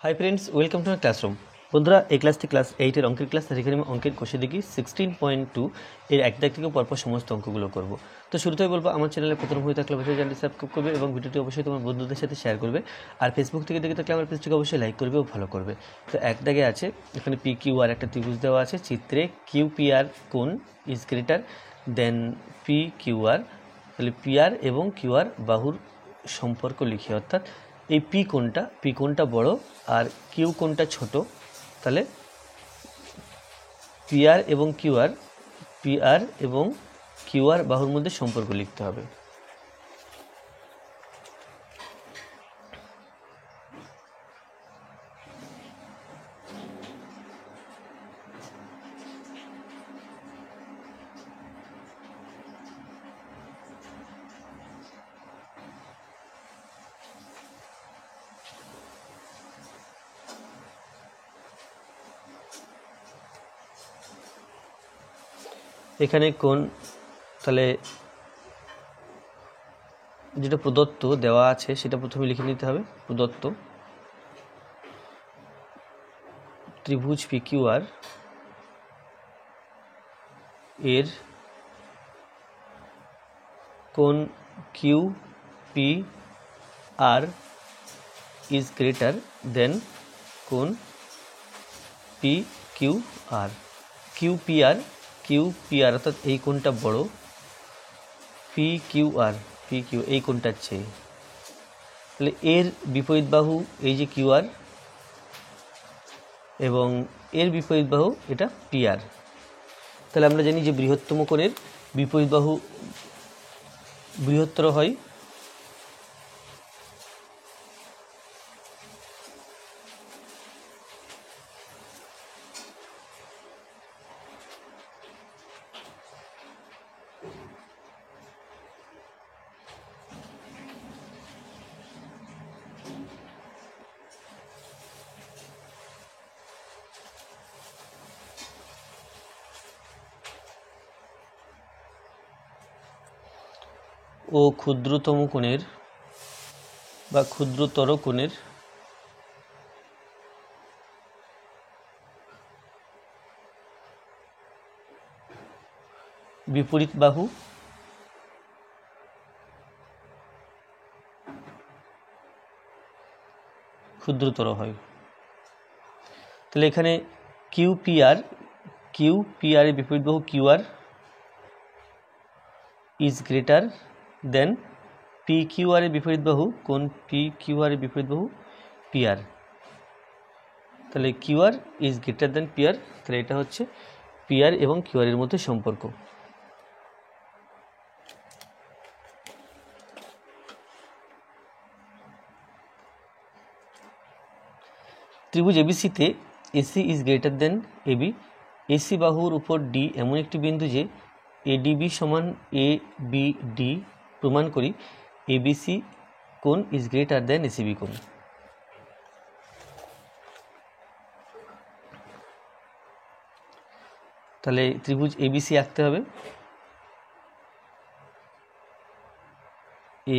High friends welcome to my classroom बंधुरा এই ক্লাসটি ক্লাস 8 এর অঙ্কের ক্লাস আর এখানে আমি অঙ্কের কোষে দেখি 16.2 এর এক দাগ থেকে পরপর সমস্ত অঙ্কগুলো করব। তো শুরুতেই বলবো আমার চ্যানেলে প্রথম হয়ে থাকলে অবশ্যই চ্যানেলটি সাবস্ক্রাইব করবে এবং ভিডিওটি অবশ্যই তোমার বন্ধুদের সাথে শেয়ার করবে আর ফেসবুক থেকে দেখে থাকলে আমার পেজটিকে অবশ্যই লাইক করবে ও ফলো করবে। তো এক দাগে আছে এখানে পি কিউ আর একটা ত্রিভুজ দেওয়া আছে চিত্রে কিউ পি আর কোণ is greater than P Q R, তাহলে পি আর এবং কিউ আর বাহুর সম্পর্ক লিখি, অর্থাৎ এই পি কোণটা বড় আর কিউ কোণটা ছোট, তাহলে পিআর এবং কিউআর বাহুর মধ্যে সম্পর্ক লিখতে হবে। এখানে কোণ তাহলে যেটা প্রদত্ত দেওয়া আছে সেটা প্রথমে লিখে নিতে হবে। প্রদত্ত ত্রিভুজ পি কিউ আর এর কোণ Q P R is greater than কোণ P Q R. Q P R অর্থাৎ এই কোণটা বড়, পি কিউ এই কোণটার চেয়ে, তাহলে এর বিপরীত বাহু এই যে কিউ আর এবং এর বিপরীত বাহু এটা পি আর। তাহলে আমরা জানি যে বৃহত্তম কোণের বিপরীত বাহু বৃহত্তর হয়, ও ক্ষুদ্রতম কোণের বা ক্ষুদ্রতর কোণের বিপরীত বাহু ক্ষুদ্রতর হয়। তাহলে এখানে কিউ পি আর এর বিপরীত বাহু Q R is greater than P Q R এর বিপরীত বাহু কোণ পি কিউ আর এর বিপরীত বাহু পি আর। তাহলে Q R is greater than P R, তাহলে এটা হচ্ছে পি আর এবং কিউ আর এর মধ্যে সম্পর্ক। ত্রিভুজ এবিসিতে AC is greater than AB, AC বাহুর উপর ডি এমন একটি বিন্দু যে এডিবি সমান এ বি ডি প্রমাণ করি এবিসি কোণ ইজ গ্রেটার দেন এসিবি কোণ। তাহলে ত্রিভুজ এবিসি আঁকতে হবে,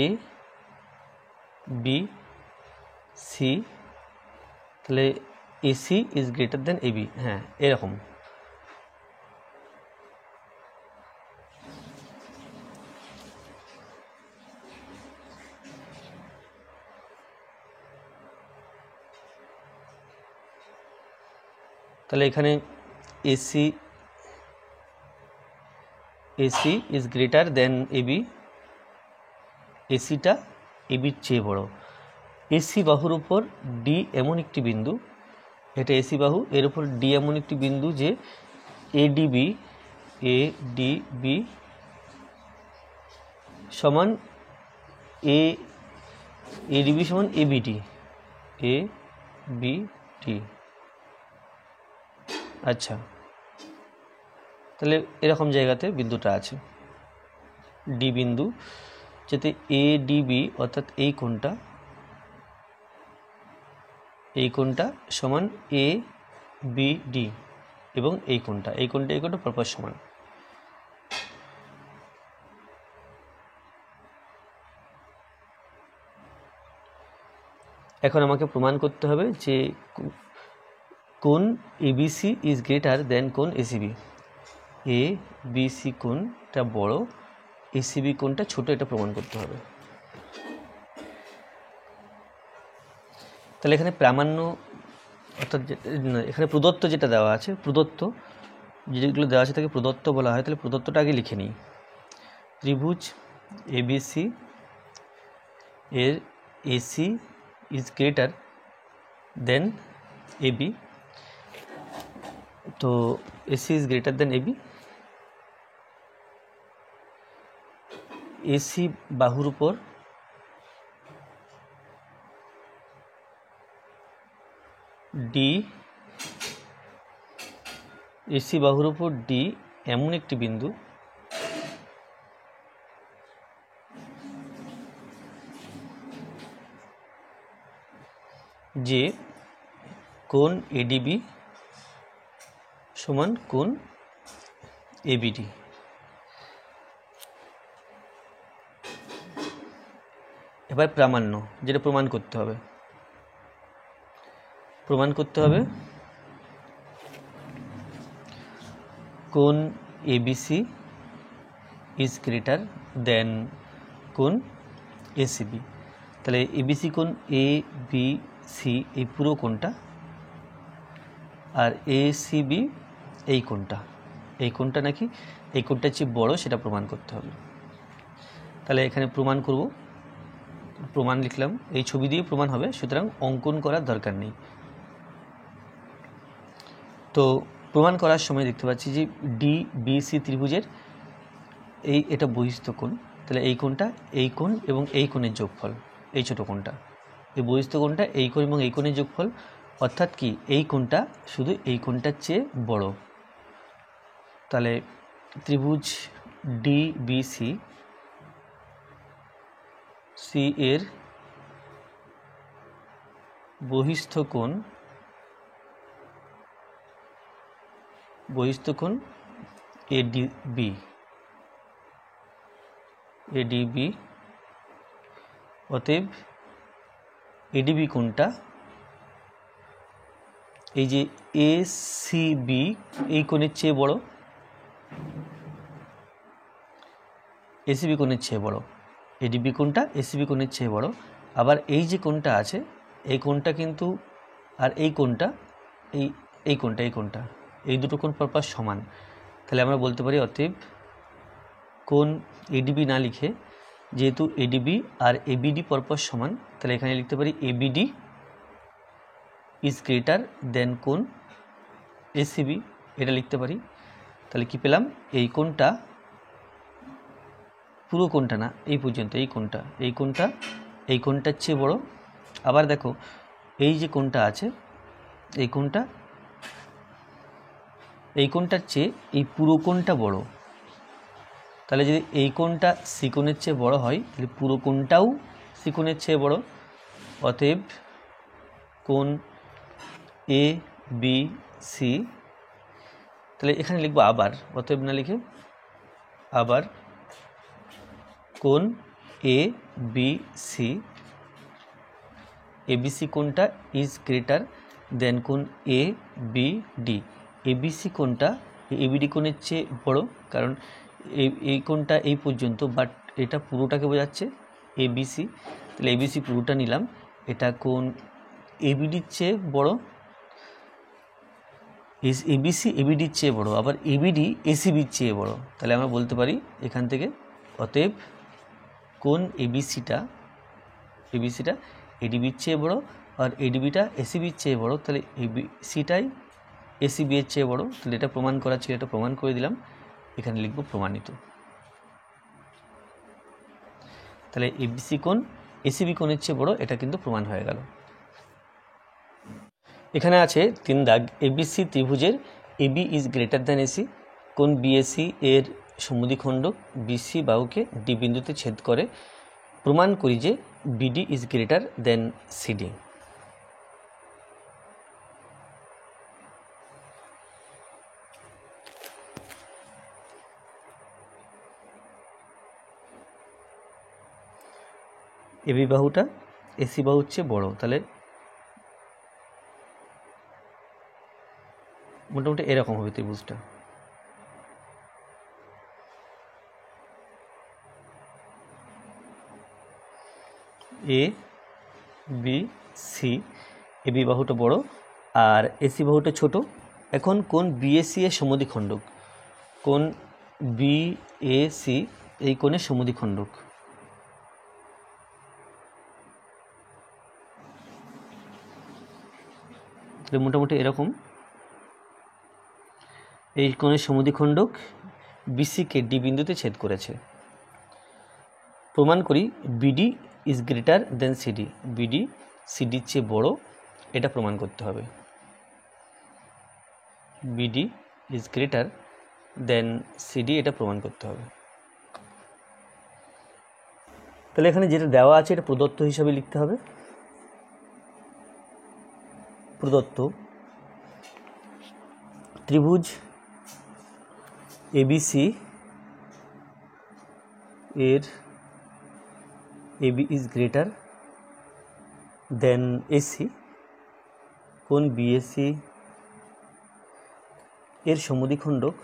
এ বি সি, তাহলে AC is greater than AB, হ্যাঁ এরকম। তাহলে এখানে AC is greater than AB, এসিটা এবির চেয়ে বড়। এসি বাহুর উপর ডি এমন একটি বিন্দু, এটা এসি বাহু, এর উপর ডি এমন একটি বিন্দু যে এডিবি সমান এডিবি সমান এবিডি আচ্ছা, তাহলে এরকম জায়গাতে বিন্দুটা আছে ডি বিন্দু, যাতে এডিবি অর্থাৎ এই কোণটা সমান এ বি ডি এবং এই কোণটা পরপর সমান। এখন আমাকে প্রমাণ করতে হবে যে কোন এবিসি ইজ গ্রেটার দেন কোন এসিবি। এ বিসি কোনটা বড়, এসিবি কোনটা ছোট, এটা প্রমাণ করতে হবে। তাহলে এখানে প্রামাণ্য অর্থাৎ এখানে প্রদত্ত যেটা দেওয়া আছে, প্রদত্ত যেগুলো দেওয়া আছে তাকে প্রদত্ত বলা হয়। তাহলে প্রদত্তটা আগে লিখে নিই। ত্রিভুজ এবিসি এর AC is greater than AB. তো AC is greater than AB. AC বাহুর উপর ডি, এসি বাহুর উপর ডি এমন একটি বিন্দু যে কোণ এডিবি সমান কোণ এবিডি। এবার প্রামাণ্য, যেটা প্রমাণ করতে হবে, কোণ এবিসি ইজ গ্রেটার দেন কোণ এসিবি। তাহলে এবিসি কোণ এ বি সি এই পুরো কোণটা, আর এসিবি এই কোণটা নাকি এই কোণটার চেয়ে বড়, সেটা প্রমাণ করতে হবে। তাহলে এখানে প্রমাণ করব, প্রমাণ লিখলাম, এই ছবি দিয়ে প্রমাণ হবে, সুতরাং অঙ্কন করার দরকার নেই। তো প্রমাণ করার সময় দেখতে পাচ্ছি যে ডি বিসি ত্রিভুজের এটা বহিস্থ কোণ। তাহলে এই কোণটা, এই কোণ এবং এই কোণের যোগফল, এই ছোট কোণটা, এই বহিস্থ কোণটা, এই কোণ এবং এই কোণের যোগফল, অর্থাৎ কি এই কোণটা শুধু এই কোণটার চেয়ে বড়। তাহলে ত্রিভুজ ডি বিসি সি এর বহিস্থ কোণ এডিবি, অতএব এডিবি কোণটা এই যে এসিবি এই কোণের চেয়ে বড়, এসিবি কোণের চেয়ে বড়, এডিবি কোণটা এসিবি কোণের চেয়ে বড়। আবার এই যে কোণটা আছে, এই কোণটা কিন্তু, আর এই কোণটা, এই দুটো কোণ পরপর সমান। তাহলে আমরা বলতে পারি অতএব কোণ এডিবি না লিখে, যেহেতু এডিবি আর এবিডি পরপর সমান, তাহলে এখানে লিখতে পারি এবিডি ইজ গ্রেটার দেন কোণ এসিবি, এটা লিখতে পারি। তাহলে কি পেলাম, এই কোণটা, পুরো কোণটা না, এই পর্যন্ত এই কোণটার চেয়ে বড়। আবার দেখো এই যে কোণটা আছে, এই কোণটার চেয়ে এই পুরো কোণটা বড়। তাহলে যদি এই কোণটা সি কোণের চেয়ে বড় হয়, তাহলে পুরো কোণটাও সি কোণের চেয়ে বড়। অতএব কোণ এ বি সি, তাহলে এখানে লিখবো আবার, অতএব না লিখে আবার কোণ এ বি সি, এবিসি কোণটা ইজ গ্রেটার দেন কোণ এ বি ডি। এবিসি কোণটা এবিডি কোণের চেয়ে বড়, কারণ এই কোণটা এই পর্যন্ত, বাট এটা পুরোটাকে বোঝাচ্ছে এবিসি। তাহলে এবিসি পুরোটা নিলাম, এটা কোণ এবিডির চেয়ে বড়, এবিসি এবিডির চেয়ে বড়, আবার এবিডি এসিবির চেয়ে বড়। তাহলে আমরা বলতে পারি এখান থেকে অতএব কোণ এবিসিটা এডিবির চেয়ে বড়, আর এডিবিটা এসিবির চেয়ে বড়। তাহলে এবিসিটাই এসিবি এর চেয়ে বড়। তাহলে এটা প্রমাণ করা ছিল, এটা প্রমাণ করে দিলাম, এখানে লিখব প্রমাণিত। তাহলে এবিসি কোণ এসিবি কোণের চেয়ে বড়, এটা কিন্তু প্রমাণ হয়ে গেল। এখানে আছে 3 দাগ, এবিসি ত্রিভুজের AB is greater than AC, কোণ বিএসি এর সমদ্বিখণ্ডক বিসি বাহুকে ডি বিন্দুতে ছেদ করে, প্রমাণ করি যে BD is greater than CD. AB বাহুটা এসি বাহু হচ্ছে বড়, তাহলে মোটামুটি এরকম হবে ত্রিভুজটা। A B C, A B বাহুটা বড় আর এসি বাহুটা ছোট। এখন কোন বিএসি এর সমদ্বিখণ্ডক, কোন বিএসি এই কোণের সমদ্বিখণ্ডক। তাহলে মোটামুটি এরকম, এই কোণের সমদ্বিখণ্ডক বিসিকে ডি বিন্দুতে ছেদ করেছে। প্রমাণ করি BD is greater than CD, BD সিডির চেয়ে বড়, এটা প্রমাণ করতে হবে। BD is greater than CD, এটা প্রমাণ করতে হবে। তাহলে এখানে যেটা দেওয়া আছে এটা প্রদত্ত হিসাবে লিখতে হবে। প্রদত্ত ত্রিভুজ এবিসি এর AB is greater than AC, কোন বিএসি এর সমদ্বিখণ্ডক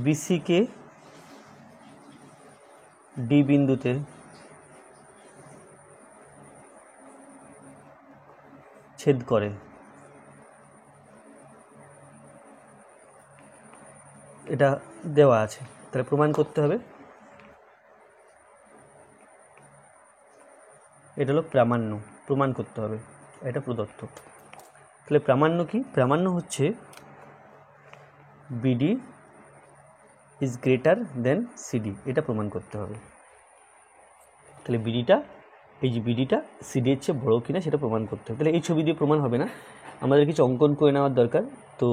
বিসিকে ডি বিন্দুতে ছেদ করে। এটা দেওয়া আছে, তাহলে প্রমাণ করতে হবে। এটা হলো প্রামাণ্য, প্রমাণ করতে হবে, এটা প্রদত্ত। তাহলে প্রামাণ্য কি? প্রামাণ্য হচ্ছে BD is greater than CD, এটা প্রমাণ করতে হবে। তাহলে বিডিটা, এই যে বিডিটা সিডি এর চেয়ে বড় কিনা সেটা প্রমাণ করতে হবে। তাহলে এই ছবি দিয়ে প্রমাণ হবে না, আমাদের কিছু অঙ্কন করে নেওয়ার দরকার। তো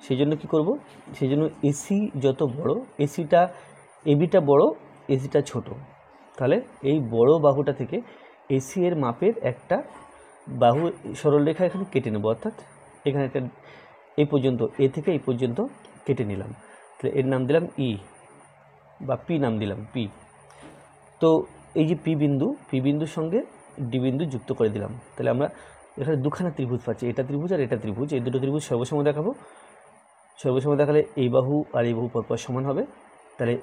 সেই জন্য কী করব, সেই জন্য এসি যত বড়, এসিটা এবিটা বড়, এসিটা ছোট, তাহলে এই বড় বাহুটা থেকে এসি এর মাপের একটা বাহু সরলরেখা এখানে কেটে নেব, অর্থাৎ এখানে একটা এই পর্যন্ত, এ থেকে এই পর্যন্ত কেটে নিলাম। তাহলে এর নাম দিলাম ই বা পি নাম দিলাম পি। তো এই যে পি বিন্দুর সঙ্গে ডি বিন্দু যুক্ত করে দিলাম। তাহলে আমরা এখানে দুখানা ত্রিভুজ পাচ্ছি, এটা ত্রিভুজ আর এটা ত্রিভুজ। এই দুটো ত্রিভুজ সর্বসম দেখাবো, সর্বসম দেখালে এই বাহু আর এই বাহু পরপর সমান হবে। তাহলে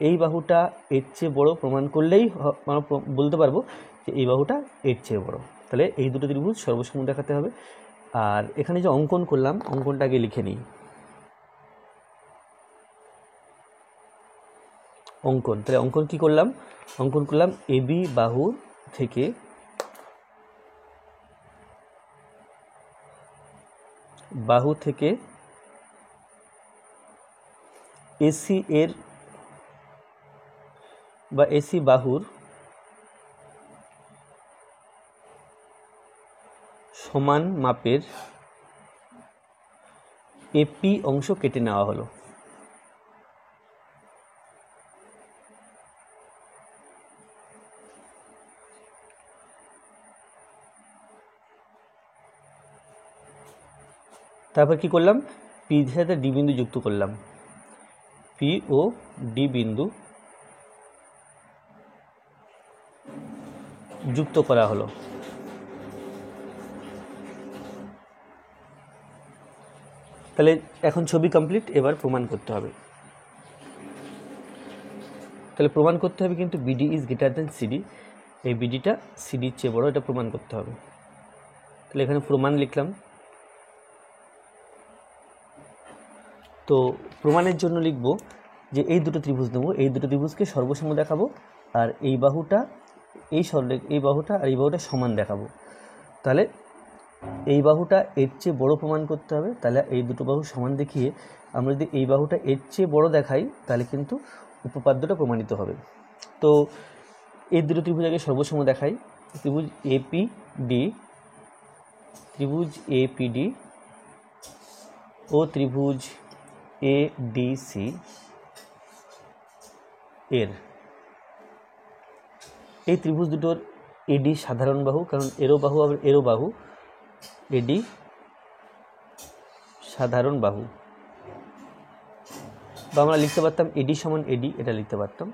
এই বাহুটা এর চেয়ে বড় প্রমাণ করলেই আমরা বলতে পারবো যে এই বাহুটা এর চেয়ে বড়। তাহলে এই দুটো ত্রিভুজ সর্বসম দেখাতে হবে। আর এখানে যে অঙ্কন করলাম, অঙ্কনটা আগে লিখে নিই। অঙ্কন, তাহলে অঙ্কন কি করলাম? অঙ্কন করলাম এবি বাহু থেকে এসি এর বা এসি বাহুর সমান মাপের এপি অংশ কেটে নেওয়া হলো। তারপর কি করলাম? পি এর সাথে ডি বিন্দু যুক্ত করলাম, পি ও ডি বিন্দু যুক্ত করা হলো। তাহলে এখন ছবি কমপ্লিট, এবার প্রমাণ করতে হবে। তাহলে প্রমাণ করতে হবে কিন্তু BD is greater than CD, এই বিডিটা সিডির চেয়ে বড়, এটা প্রমাণ করতে হবে। তাহলে এখানে প্রমাণ লিখলাম। তো প্রমাণের জন্য লিখব যে এই দুটো ত্রিভুজ নেব, এই দুটো ত্রিভুজকে সর্বসম দেখাবো, আর এই বাহুটা এই বাহুটা আর এই বাহুটা সমান দেখাবো। তাহলে এই বাহুটা এর চেয়ে বড় প্রমাণ করতে হবে। তাহলে এই দুটো বাহু সমান দেখিয়ে আমরা যদি এই বাহুটা এর চেয়ে বড় দেখাই, তাহলে কিন্তু উপপাদ্যটা প্রমাণিত হবে। তো এই দুটো ত্রিভুজ আগে সর্বসম দেখাই। ত্রিভুজ এপিডি ও ত্রিভুজ এডিসি এর, এই ত্রিভুজ দুটোর এডি সাধারণ বাহু, কারণ এরও বাহু আবার এরও বাহু, এডি সাধারণ বাহু। বা আমরা লিখতে পারতাম এডি সমান এডি, এটা লিখতে পারতাম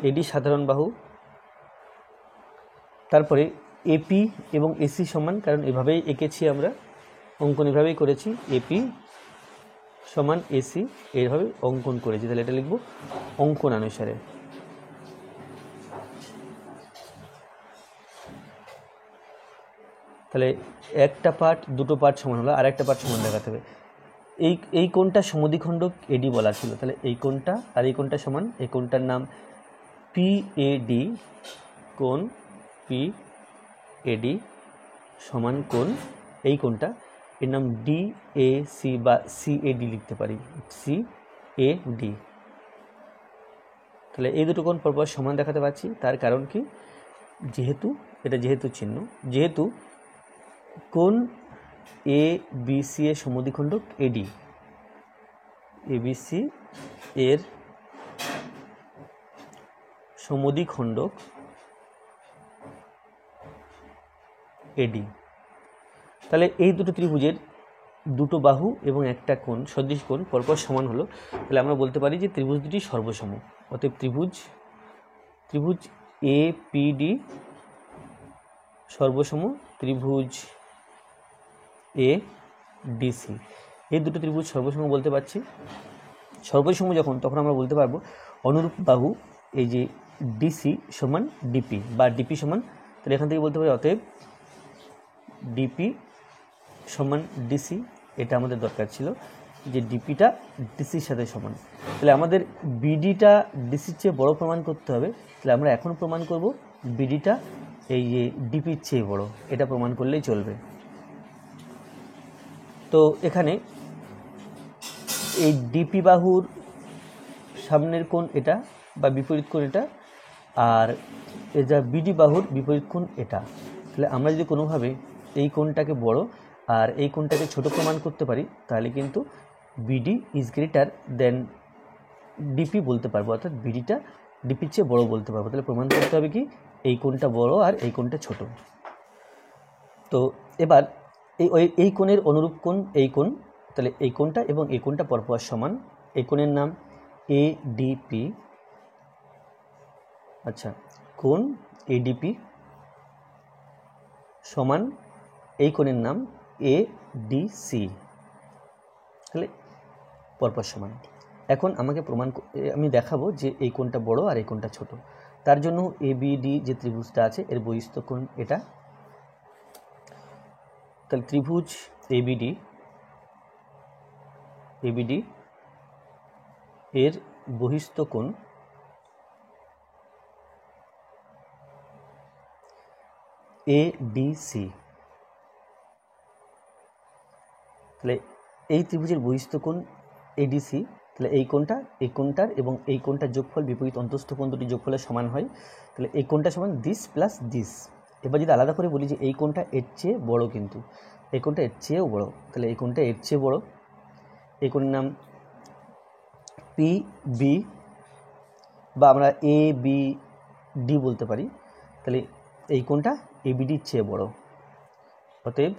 এডি সাধারণ বাহু, তারপরে এপি এবং এসি সমান, কারণ এভাবেই এঁকেছি আমরা, অঙ্কন এভাবেই করেছি, এপি সমান এসি এইভাবে অঙ্কন করেছি, তাহলে এটা লিখব অঙ্কন অনুসারে। তাহলে একটা পার্ট দুটো পার্ট সমান হলো, আর একটা পার্ট সমান দেখাতে হবে। এই কোণটা সমদ্বিখণ্ডক এডি বলা ছিল, তাহলে এই কোণটা আর এই কোণটা সমান, এই কোণটার নাম পিএডি, কোণ পিএডি সমান কোণ এই কোণটা, এর নাম ডিএসি বা সিএডি লিখতে পারি, সিএডি। তাহলে এই দুটো কোণ পরপর সমান দেখাতে পাচ্ছি, তার কারণ কি, যেহেতু চিহ্ন, যেহেতু কোণ এ বি সি এর সমদ্বিখণ্ডক এডি, এবিসি এর সমদ্বিখণ্ডক এডি, তাহলে এই দুটো ত্রিভুজের দুটো বাহু এবং একটা কোণ, সদৃশ কোণ পরপর সমান হলো, তাহলে আমরা বলতে পারি যে ত্রিভুজ দুটি সর্বসম। অতএব ত্রিভুজ এ পি ডি সর্বসম ত্রিভুজ এ ডিসি, এই দুটো ত্রিভুজ সর্বসম বলতে পারছি। সর্বসম যখন, তখন আমরা বলতে পারবো অনুরূপ বাহু এই যে ডিসি সমান ডিপি বা ডিপি সমান, তাহলে এখান থেকে বলতে পারি অতএব ডিপি সমান ডিসি, এটা আমাদের দরকার ছিল যে ডিপিটা ডিসির সাথে সমান। তাহলে আমাদের বিডিটা ডিসির চেয়ে বড় প্রমাণ করতে হবে, তাহলে আমরা এখন প্রমাণ করব বিডিটা এই যে ডিপির চেয়ে বড়, এটা প্রমাণ করলেই চলবে। তো এখানে এই ডিপি বাহুর সামনের কোণ এটা বা বিপরীত কোণ এটা, আর এই যা বিডি বাহুর বিপরীত কোণ এটা। তাহলে আমরা যদি কোনোভাবে এই কোণটাকে বড় আর এই কোণটাকে ছোট প্রমাণ করতে পারি, তাহলে কিন্তু BD is greater then DP বলতে পারবো, অর্থাৎ বিডিটা ডিপির চেয়ে বড় বলতে পারবো। তাহলে প্রমাণ করতে হবে কি, এই কোণটা বড় আর এই কোণটা ছোট। তো এবার এই কোণের অনুরূপ কোণ এই কোণ, তাহলে এই কোণটা এবং এই কোণটা পরপর সমান, এই কোণের নাম এডিপি। আচ্ছা, কোণ এডিপি সমান এই কোণের নাম এডিসি, তাহলে পরপর সমান। এখন আমি দেখাবো যে এই কোণটা বড় আর এই কোণটা ছোট। তার জন্য এবিডি যে ত্রিভুজটা আছে এর বহিস্থ কোণ এটা, তাহলে ত্রিভুজ এবিডি এর বহিস্থ কোণ এডিসি। তাহলে এই ত্রিভুজের বহিস্থ কোণ এডিসি, তাহলে এই কোণটার এবং এই কোণটার যোগফল বিপরীত অন্তস্থ কোণ দুটি যোগফলের সমান হয়, তাহলে এই কোণটা সমান দিস প্লাস দিস। এবার যদি আলাদা করে বলি যে এই কোণটা এর চেয়ে বড়, কিন্তু এই কোণটা এর চেয়েও বড়, তাহলে এই কোণটা এর চেয়ে বড়, এই কোণের নাম পি বি বা আমরা এ বি ডি বলতে পারি। তাহলে এই কোণটা এবিডির চেয়ে বড়, অতএব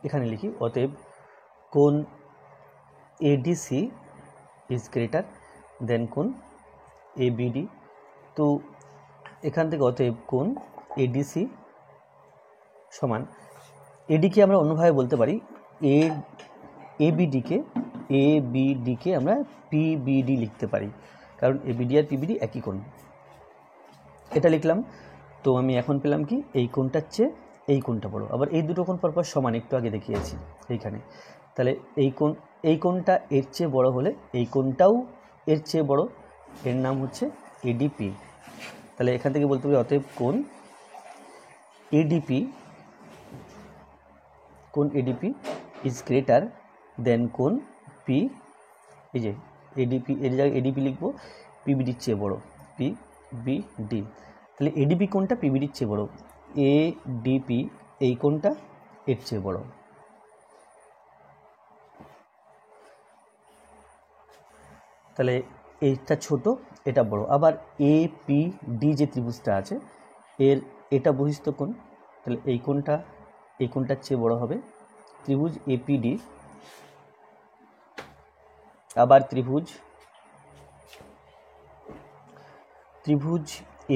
এখানে লিখি অতএব কোণ এডিসি ইজ গ্রেটার দেন কোণ এবিডি। তো এখান থেকে অতএব কোণ এডিসি সমান, এডিকে আমরা অন্যভাবে বলতে পারি এবিডিকে আমরা পিবিডি লিখতে পারি, কারণ এবিডি আর পিবিডি একই কোণ। এটা লিখলাম। তো আমি এখন পেলাম কি, এই কোণটার চেয়ে এই কোণটা বড়। আবার এই দুটো কোণ পরপর সমান, একটু আগে দেখিয়েছি এইখানে। তাহলে এই কোণটা এর চেয়ে বড় হলে এই কোণটাও এর চেয়ে বড়, এর নাম হচ্ছে এডিপি। তাহলে এখান থেকে বলতে পারি অতএব কোণ এডিপি ইজ গ্রেটার দেন কোণ পি, এই যে এডিপি, এর জায়গায় এডিপি লিখবো, পিবিডির চেয়ে বড়, পিবিডি। তাহলে এডিপি কোণটা পিবিডির চেয়ে বড়, এডিপি এই কোণটা এর চেয়ে বড়। তাহলে এইটা ছোট, এটা বড়। আবার এপিডি যে ত্রিভুজটা আছে এটা বহিস্থ কোণ, তাহলে এই কোণটার চেয়ে বড় হবে। ত্রিভুজ এপিডি, আবার ত্রিভুজ ত্রিভুজ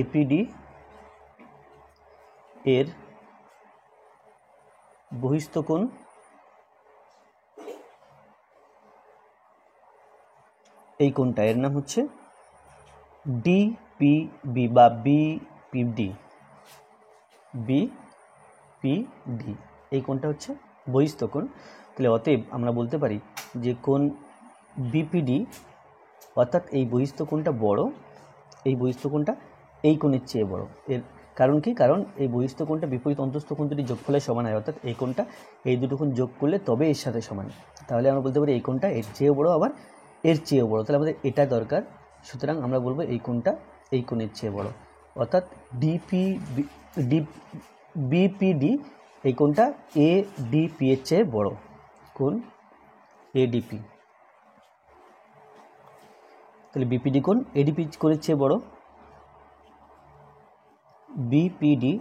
এপিডি এর বহিস্থ কোণ এই কোণটা, এর নাম হচ্ছে ডিপিবি বা বিপিডি। বিপিডি এই কোণটা হচ্ছে বহিস্থ কোণ। তাহলে অতএব আমরা বলতে পারি যে কোণ বিপিডি অর্থাৎ এই বহিস্থ কোণটা বড়, এই বহিস্থ কোণটা এই কোণের চেয়ে বড়। এর কারণ কি? কারণ এই বহিস্থ কোণটা বিপরীত অন্তস্থ কোণ দুটি যোগফলের সমান হয়, অর্থাৎ এই কোণটা এই দুটো কোণ যোগ করলে তবে এর সাথে সমান। তাহলে আমরা বলতে পারি এই কোণটা এর চেয়েও বড়, আবার এর চেয়েও বড়। তাহলে আমাদের এটা দরকার, সুতরাং আমরা বলবো এই কোণটা এই কোণের চেয়ে বড়, অর্থাৎ বিপিডি এই কোণটা এডিপি এর চেয়ে বড়। কোণ এডিপি, তাহলে বিপিডি কোণ এডিপি কোণের চেয়ে বড়। বিপিডি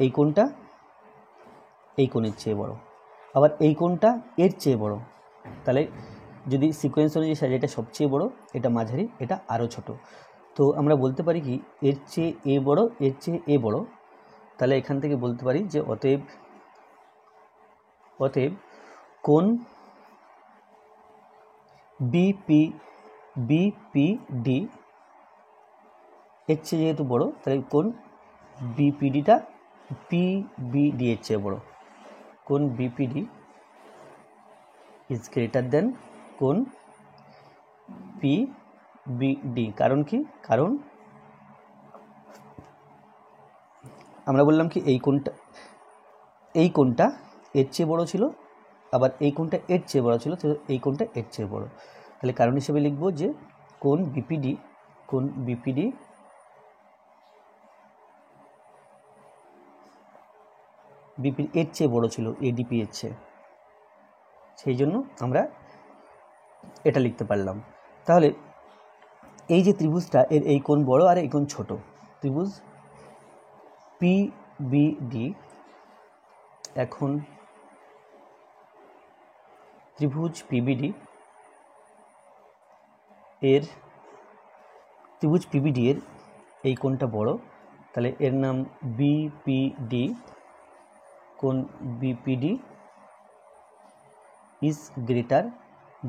এই কোণটা এই কোণের চেয়ে বড়, আবার এই কোণটা এর চেয়ে বড়। তাহলে যদি সিকোয়েন্স অনুযায়ী সাজাই, এটা সবচেয়ে বড়, এটা মাঝারি, এটা আরও ছোট। তো আমরা বলতে পারি কি এর চেয়ে এ বড়, এর চেয়ে এ বড়। তাহলে এখান থেকে বলতে পারি যে অতএব কোণ বিপিডি এর চেয়ে যেহেতু বড়, তাহলে কোণ বিপিডিটা পিবিডি এর চেয়ে বড়। কোণ বিপিডি ইজ গ্রেটার দেন কোণ পিবিডি। কারণ কি? কারণ আমরা বললাম কি এই কোণটা এর চেয়ে বড় ছিল, আবার এই কোণটা এর চেয়ে বড় ছিল, তো এই কোণটা এর চেয়ে বড়। তাহলে কারণ হিসেবে লিখব যে কোণ বিপিডি এর চেয়ে বড় ছিল এডিপি এর চেয়ে, সেই জন্য আমরা এটা লিখতে পারলাম। তাহলে এই যে ত্রিভুজটা এর এই কোণ বড় আর এই কোণ ছোট, ত্রিভুজ পিবিডি এখন ত্রিভুজ পিবিডি এর এই কোণটা বড়, তাহলে এর নাম বিপিডি। কোণ বিপিডি ইজ গ্রেটার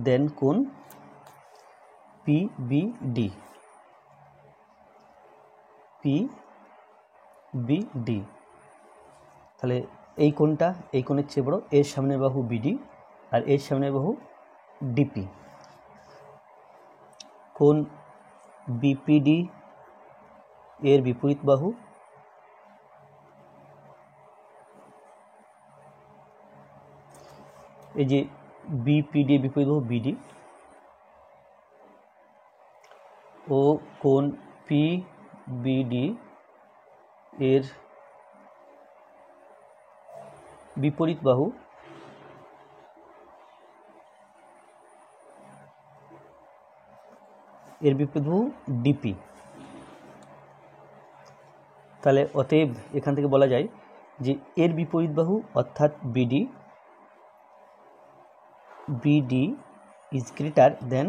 দেন কোণ পিবিডি। তাহলে এই কোণটা এই কোণের চেয়ে বড়, এর সামনের বাহু বিডি আর এর সামনের বাহু ডিপি। কোণ বিপিডি এর বিপরীত বাহু এই যে বিপিডি এর বিপরীত বাহু বিডি ও কোণ পিবিডি এর বিপরীত বাহু ডিপি। তাহলে অতএব এখান থেকে বলা যায় যে এর বিপরীত বাহু অর্থাৎ বিডি ইজ গ্রেটার দেন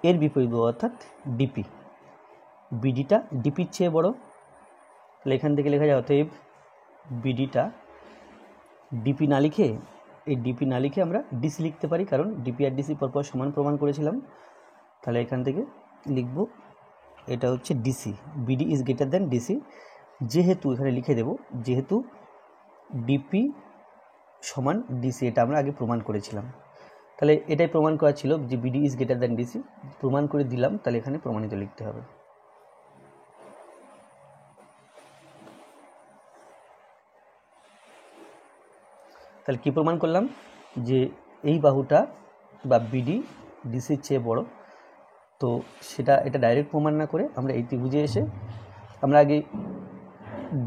এর বিপরীত বাহু অর্থাৎ ডিপি। বিডিটা ডিপির চেয়ে বড়, তাহলে এখান থেকে লেখা যায় অতএব বিডিটা ডিপি না লিখে আমরা ডিসি লিখতে পারি, কারণ ডিপি আর ডিসি পরপর সমান প্রমাণ করেছিলাম। তাহলে এখান থেকে লিখব এটা হচ্ছে DC, BD is greater then DC. যেহেতু এখানে লিখে দেব যেহেতু ডিপি সমান ডিসি, এটা আমরা আগে প্রমাণ করেছিলাম। তাহলে এটাই প্রমাণ করা ছিল যে BD is greater then DC, প্রমাণ করে দিলাম। তাহলে এখানে প্রমাণিত লিখতে হবে। তাহলে কি প্রমাণ করলাম যে এই বাহুটা বা বিডি ডিসির চেয়ে বড়। তো এটা ডাইরেক্ট প্রমাণ না করে আমরা এই ত্রিভুজে এসে আমরা আগে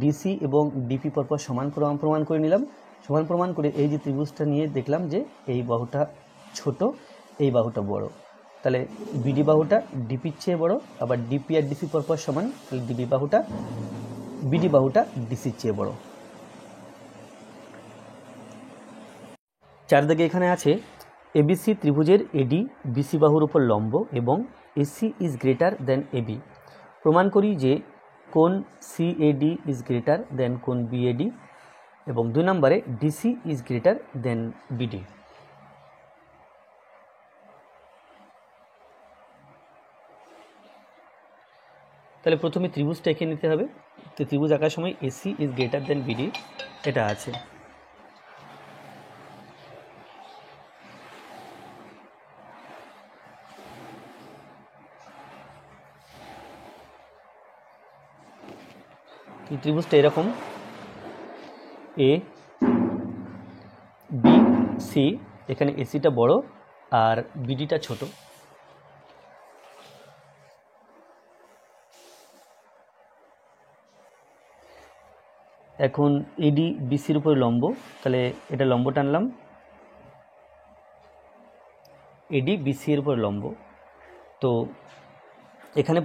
ডিসি এবং ডিপি পরপর সমান প্রমাণ করে নিলাম। সমান প্রমাণ করে এই যে ত্রিভুজটা নিয়ে দেখলাম যে এই বাহুটা ছোট, এই বাহুটা বড়। তাহলে বিডি বাহুটা ডিপির চেয়ে বড়, আবার ডিপি আর ডিসি পরপর সমান, তাহলে বিডি বাহুটা ডিসির চেয়ে বড়। চারদিকে এখানে আছে এবিসি ত্রিভুজের এডি বিসি বাহুর উপর লম্ব এবং AC is greater than AB, প্রমাণ করি যে কোণ সিএডি ইজ গ্রেটার দেন কোণ বিএডি, এবং 2 নম্বরে DC is greater than BD. তাহলে প্রথমে ত্রিভুজটা এঁকে নিতে হবে। তো ত্রিভুজ আঁকার সময় AC is greater than BD এটা আছে। ত্রিভুজটা এরকম এ বি সি, এখানে এসিটা বড় আর বিডিটা ছোট। এখন এডি বিসির উপরে লম্ব, তাহলে এটা লম্ব টানলাম, এডি বিসি এর উপর লম্ব। তো এখানে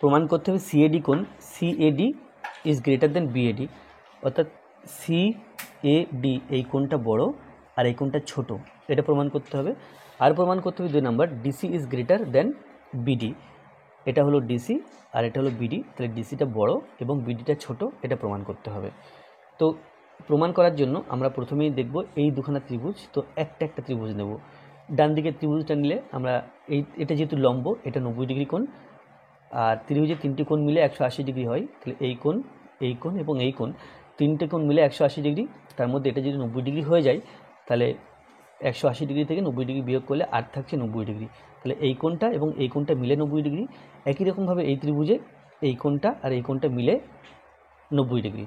প্রমাণ করতে হবে সিএডি কোণ, CAD is greater than BAD, অর্থাৎ সিএডি এই কোণটা বড় আর এই কোণটা ছোট, এটা প্রমাণ করতে হবে। আর প্রমাণ করতে হবে 2 নম্বর DC is greater than BD, এটা হলো ডিসি আর এটা হলো বিডি, তাহলে ডিসিটা বড় এবং বিডিটা ছোট, এটা প্রমাণ করতে হবে। তো প্রমাণ করার জন্য আমরা প্রথমেই দেখব এই দুখানা ত্রিভুজ, তো একটা একটা ত্রিভুজ নেব। ডান দিকের ত্রিভুজটা নিলে আমরা এটা যেহেতু লম্ব, এটা 90 ডিগ্রি কোণ, আর ত্রিভুজের 3টি কোণ মিলে 180 ডিগ্রি হয়, তাহলে এই কোণ এবং এই কোণ, 3টে কোণ মিলে 180 ডিগ্রি, তার মধ্যে এটা যদি 90 ডিগ্রি হয়ে যায় তাহলে 180 ডিগ্রি থেকে 90 ডিগ্রি বিয়োগ করলে আর থাকছে 90 ডিগ্রি, তাহলে এই কোণটা এবং এই কোণটা মিলে 90 ডিগ্রি। একই রকমভাবে এই ত্রিভুজে এই কোণটা আর এই কোণটা মিলে 90 ডিগ্রি।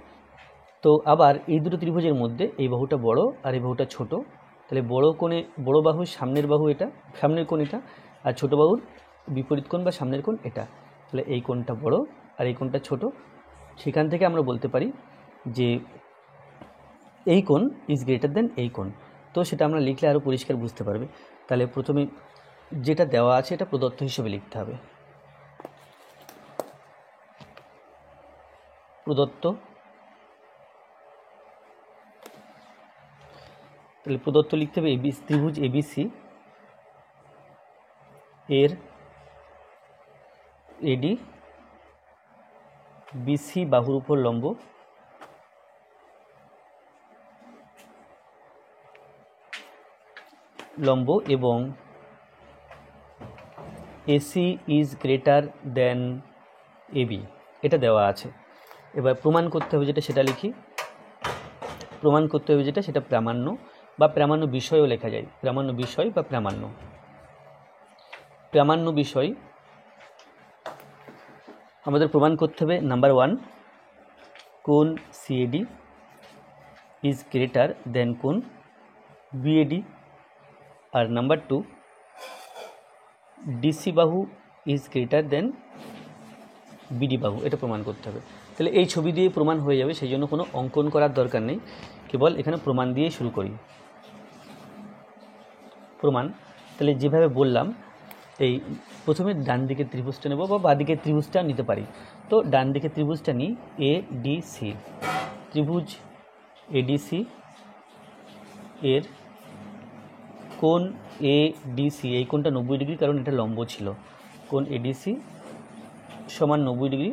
তো আবার এই দুটো ত্রিভুজের মধ্যে এই বাহুটা বড় আর এই বাহুটা ছোট, তাহলে বড় বাহুর সামনের বাহু এটা, সামনের কোণ এটা, আর ছোট বাহুর বিপরীত কোণ বা সামনের কোণ এটা, তাহলে এই কোণটা বড় আর এই কোণটা ছোট। সেখান থেকে আমরা বলতে পারি যে এই কোণ ইজ গ্রেটার দেন এই কোণ। তো সেটা আমরা লিখলে আরও পরিষ্কার বুঝতে পারবে। তাহলে প্রথমে যেটা দেওয়া আছে এটা প্রদত্ত হিসেবে লিখতে হবে। প্রদত্ত, তাহলে প্রদত্ত লিখতে হবে ত্রিভুজ এবিসি এর এডি বিসি বাহুর উপর লম্ব, এবং AC is greater than AB, এটা দেওয়া আছে। এবার প্রমাণ করতে হবে যেটা, সেটা লিখি। প্রমাণ করতে হবে যেটা, সেটা প্রামাণ্য বা প্রামাণ্য বিষয়ও লেখা যায়, প্রামাণ্য বিষয় বা প্রামাণ্য। প্রামাণ্য বিষয় আমাদের প্রমাণ করতে হবে নাম্বার 1 কোণ সিএডি ইজ গ্রেটার দেন কোণ বিএডি, আর নাম্বার 2 ডিসি বাহু ইজ গ্রেটার দেন বিডি বাহু, এটা প্রমাণ করতে হবে। তাহলে এই ছবি দিয়ে প্রমাণ হয়ে যাবে, সেই জন্য কোনো অঙ্কন করার দরকার নেই, কেবল এখানে প্রমাণ দিয়ে শুরু করি। প্রমাণ, তাহলে যেভাবে বললাম, এই প্রথমে ডান দিকের ত্রিভুজটা নেব বা বাঁ দিকের ত্রিভুজটা নিতে পারি। তো ডান দিকের ত্রিভুজটা নিই, এডিসি, ত্রিভুজ এডিসি এর কোণ এডিসি, এই কোণটা 90 ডিগ্রি, কারণ এটা লম্ব ছিল। কোণ এডিসি সমান 90 ডিগ্রি,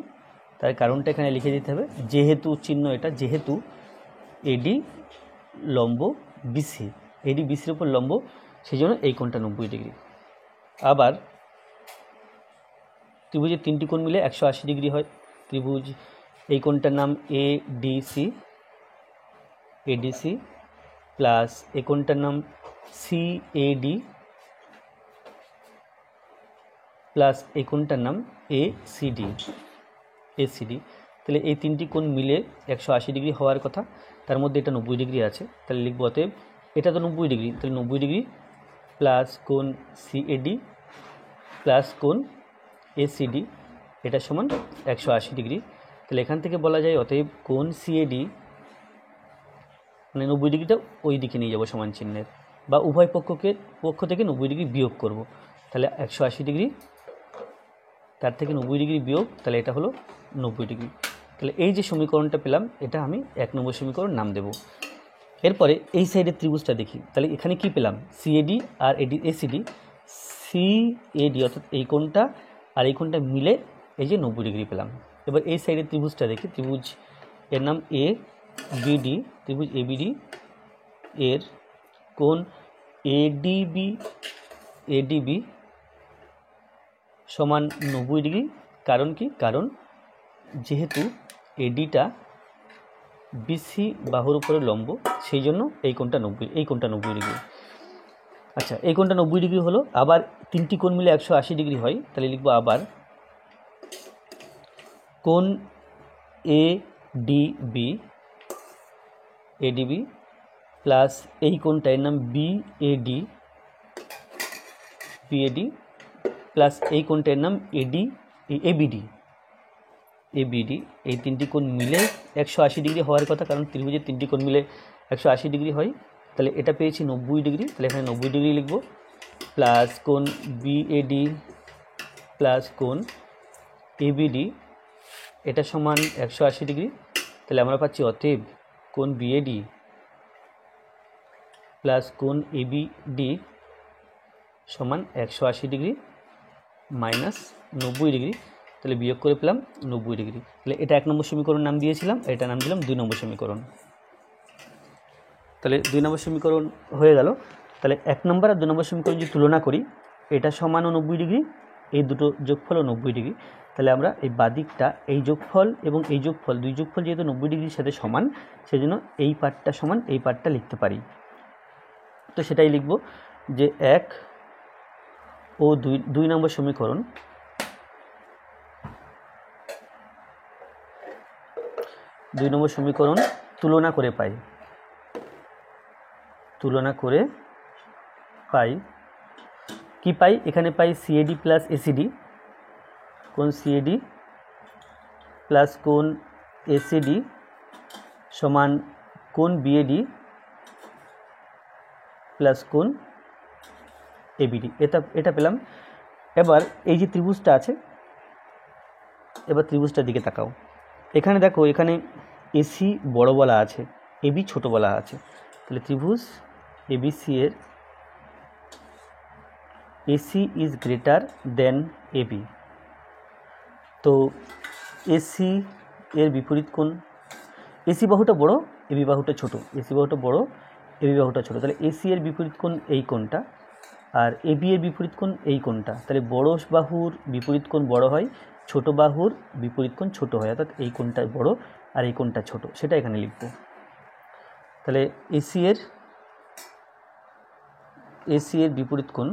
তার কারণটা এখানে লিখে দিতে হবে, যেহেতু চিহ্ন এটা, যেহেতু এডি লম্ব বিসি, এডি বিসির উপর লম্ব, সেই জন্য এই কোণটা 90 ডিগ্রি। আবার ত্রিভুজের 3টি কোণ মিলে 180 ডিগ্রি হয়। ত্রিভুজ এই কোণটার নাম এডিসি, এডিসি প্লাস এই কোণটার নাম সিএডি প্লাস এই কোণটার নাম এসিডি, এসিডি। তাহলে এই 3টি কোণ মিলে 180 ডিগ্রি হওয়ার কথা, তার মধ্যে এটা 90 ডিগ্রি আছে, তাহলে লিখব অতএব এটা তো 90 ডিগ্রি, তাহলে 90 ডিগ্রি প্লাস কোণ সিএডি প্লাস কোণ এসিডি, এটা সমান 180 ডিগ্রি। তাহলে এখান থেকে বলা যায় অতএব কোণ সিএডি, মানে 90 ডিগ্রিটা ওই দিকে নিয়ে যাব সমান চিহ্নের, বা উভয় পক্ষ থেকে 90 ডিগ্রি বিয়োগ করব, তাহলে 180 ডিগ্রি, তার থেকে 90 ডিগ্রি বিয়োগ, তাহলে এটা হলো 90 ডিগ্রি। তাহলে এই যে সমীকরণটা পেলাম, এটা আমি 1 নম্বর সমীকরণ নাম দেব। এরপরে এই সাইডের ত্রিভুজটা দেখি, তাহলে এখানে কি পেলাম, সিএডি আর এসিডি। সিএডি অর্থাৎ এই কোণটা আর এই কোণটা মিলে এই যে 90 ডিগ্রি পেলাম। এবার এই সাইডের ত্রিভুজটা দেখি, ত্রিভুজ এর নাম এ বিডি, ত্রিভুজ এ বিডি এর কোণ এডিবি সমান 90 ডিগ্রি। কারণ কি? কারণ যেহেতু এডিটা বিসি বাহুর উপরে লম্ব, সেই জন্য এই কোণটা 90 ডিগ্রি। আচ্ছা, এই কোণটা 90 ডিগ্রি হলো। আবার তিনটি কোণ মিলে 180 ডিগ্রি হয়, তাহলে লিখব আবার কোণ এডিবি প্লাস এই কোণটা এর নাম বিএডি প্লাস এই কোণটা এর নাম এবিডি। এই তিনটি কোণ মিলে 180 ডিগ্রি হওয়ার কথা, কারণ ত্রিভুজের তিনটি কোণ মিলে 180 ডিগ্রি হয়। তাহলে এটা পেয়েছি 90 ডিগ্রি, তাহলে এখানে 90 ডিগ্রি লিখব, প্লাস কোণ বিএডি প্লাস কোণ এবিডি, এটা সমান 180 ডিগ্রি। তাহলে আমরা পাচ্ছি অতএব কোণ বিএডি প্লাস কোণ এবিডি সমান 180 ডিগ্রি মাইনাস 90 ডিগ্রি। তাহলে বিয়োগ করে পেলাম 90 ডিগ্রি। তাহলে এটা 1 নম্বর সমীকরণ নাম দিয়েছিলাম, এটা নাম দিলাম 2 নম্বর সমীকরণ। তাহলে 2 নম্বর সমীকরণ হয়ে গেল। তাহলে 1 নম্বর আর 2 নম্বর সমীকরণ যদি তুলনা করি, এটা সমানও 90 ডিগ্রি, এই দুটো যোগফলও 90 ডিগ্রি। তাহলে আমরা এই বাদিকটা এই যোগফল এবং এই যোগফল, দুই যোগফল যেহেতু 90 ডিগ্রির সাথে সমান, সেজন্য এই পার্টটা সমান এই পার্টটা লিখতে পারি। তো সেটাই লিখব যে 1 ও 2 নম্বর সমীকরণ তুলনা করে পাই কি পাই? এখানে পাই সিএডি প্লাস এসিডি, কোণ সিএডি প্লাস কোণ এসিডি সমান কোণ বিএডি প্লাস কোণ এবিডি। এটা পেলাম। এবার এই যে ত্রিভুজটা আছে, এবার ত্রিভুজটার দিকে তাকাও। এখানে দেখো, এখানে এসি বড় বলা আছে, এবি ছোট বলা আছে। তাহলে ত্রিভুজ এবিসি এর AC is greater than AB. তো এসি এর বিপরীত কোণ, এসি বাহুটা বড়, এবি বাহুটা ছোট, এসি বাহুটা বড়, এবি বাহুটা ছোট। তাহলে এসি এর বিপরীত কোণ এই কোণটা, আর এবি এর বিপরীত কোণ এই কোণটা। তাহলে বড় বাহুর বিপরীত কোণ বড় হয়, ছোট বাহুর বিপরীত কোণ ছোট হয়, অর্থাৎ এই কোণটা বড় আর এই কোণটা ছোট, সেটা এখানে লিখব। তাহলে এসি এর বিপরীত কোণ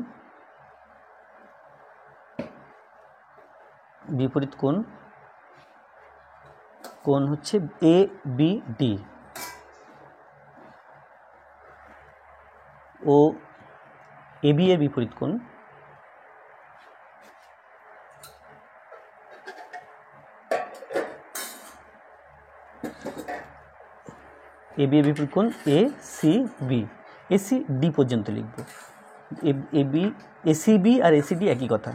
হচ্ছে এবিডি, ও এবি এর বিপরীত কোণ এসিবি। এসিডি পর্যন্ত লিখব। এসিবি আর এসিডি একই কথা,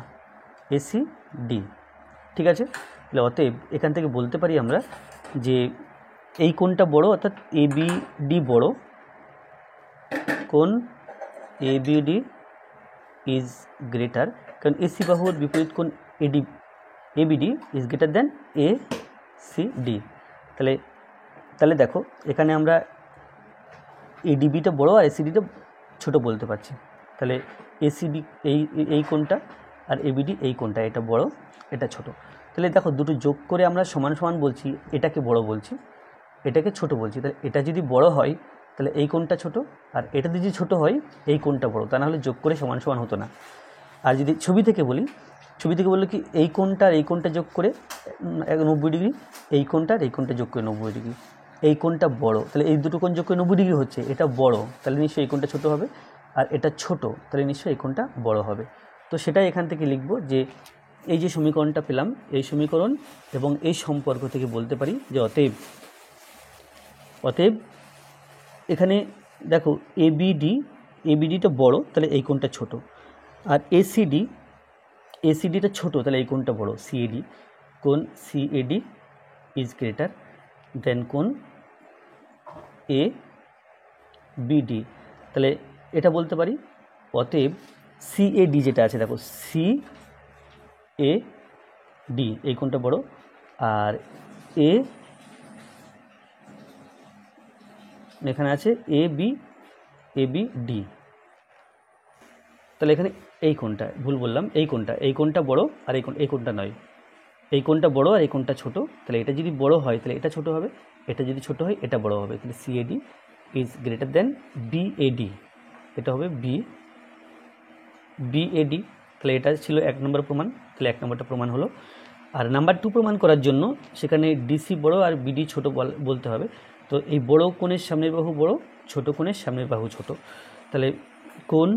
এসিডি। ঠিক আছে? তাহলে অতএব এখান থেকে বলতে পারি আমরা যে এই কোণটা বড়, অর্থাৎ এবিডি বড়, কোণ এবিডি ইজ গ্রেটার, কারণ এসি বাহুর বিপরীত কোণ ABD is greater then ACD. তাহলে দেখো, এখানে আমরা এডিবিটা বড় আর এসিডিটা ছোট বলতে পারছি। তাহলে এসিবি এই কোণটা আর এবিডি এই কোণটা, এটা বড় এটা ছোট। তাহলে দেখো, দুটো যোগ করে আমরা সমান সমান বলছি, এটাকে বড় বলছি, এটাকে ছোট বলছি। তাহলে এটা যদি বড় হয় তাহলে এই কোণটা ছোট, আর এটা যদি ছোট হয় এই কোণটা বড়, তা না হলে যোগ করে সমান সমান হতো না। আর যদি ছবি থেকে বললে কি, এই কোণটা আর এই কোণটা যোগ করে 90 ডিগ্রি, এই কোণটা আর এই কোণটা যোগ করে 90 ডিগ্রি, এই কোণটা বড়, তাহলে এই দুটো কোণ যোগ করে 90 ডিগ্রি হচ্ছে, এটা বড়, তাহলে নিশ্চয়ই এই কোণটা ছোট হবে, আর এটা ছোট, তাহলে নিশ্চয়ই এই কোণটা বড় হবে। তো সেটাই এখান থেকে লিখব যে এই যে সমীকরণটা পেলাম, এই সমীকরণ এবং এই সম্পর্ক থেকে বলতে পারি যে অতএব এখানে দেখো এবিডিটা বড়, তাহলে এই কোণটা ছোট, আর এসিডিটা ছোট, তাহলে এই কোণটা বড়, কোণ সিএডি ইজ গ্রেটার দেন কোণ এবিডি। তাহলে এটা বলতে পারি অতএব সিএডি যেটা আছে, দেখো সিএডি ডি, এই কোণটা বড়, আর এ এখানে আছে এ বি ডি। তাহলে এখানে এই কোণটা ভুল বললাম, এই কোণটা বড় আর এই কোণটা নয়, এই কোণটা বড় আর এই কোণটা ছোট। তাহলে এটা যদি বড় হয় তাহলে এটা ছোট হবে, এটা যদি ছোট হয় এটা বড় হবে। তাহলে CAD is greater than BAD, এটা হবে বিএডি। তাহলে এটা ছিল 1 নম্বর প্রমাণ, তাহলে 1 নম্বরটা প্রমাণ হলো। আর নাম্বার 2 প্রমাণ করার জন্য সেখানে ডিসি বড় আর বিডি ছোট বলতে হবে। তো এই বড় কোণের সামনের বাহু বড়, ছোট কোণের সামনের বাহু ছোট। তাহলে কোণ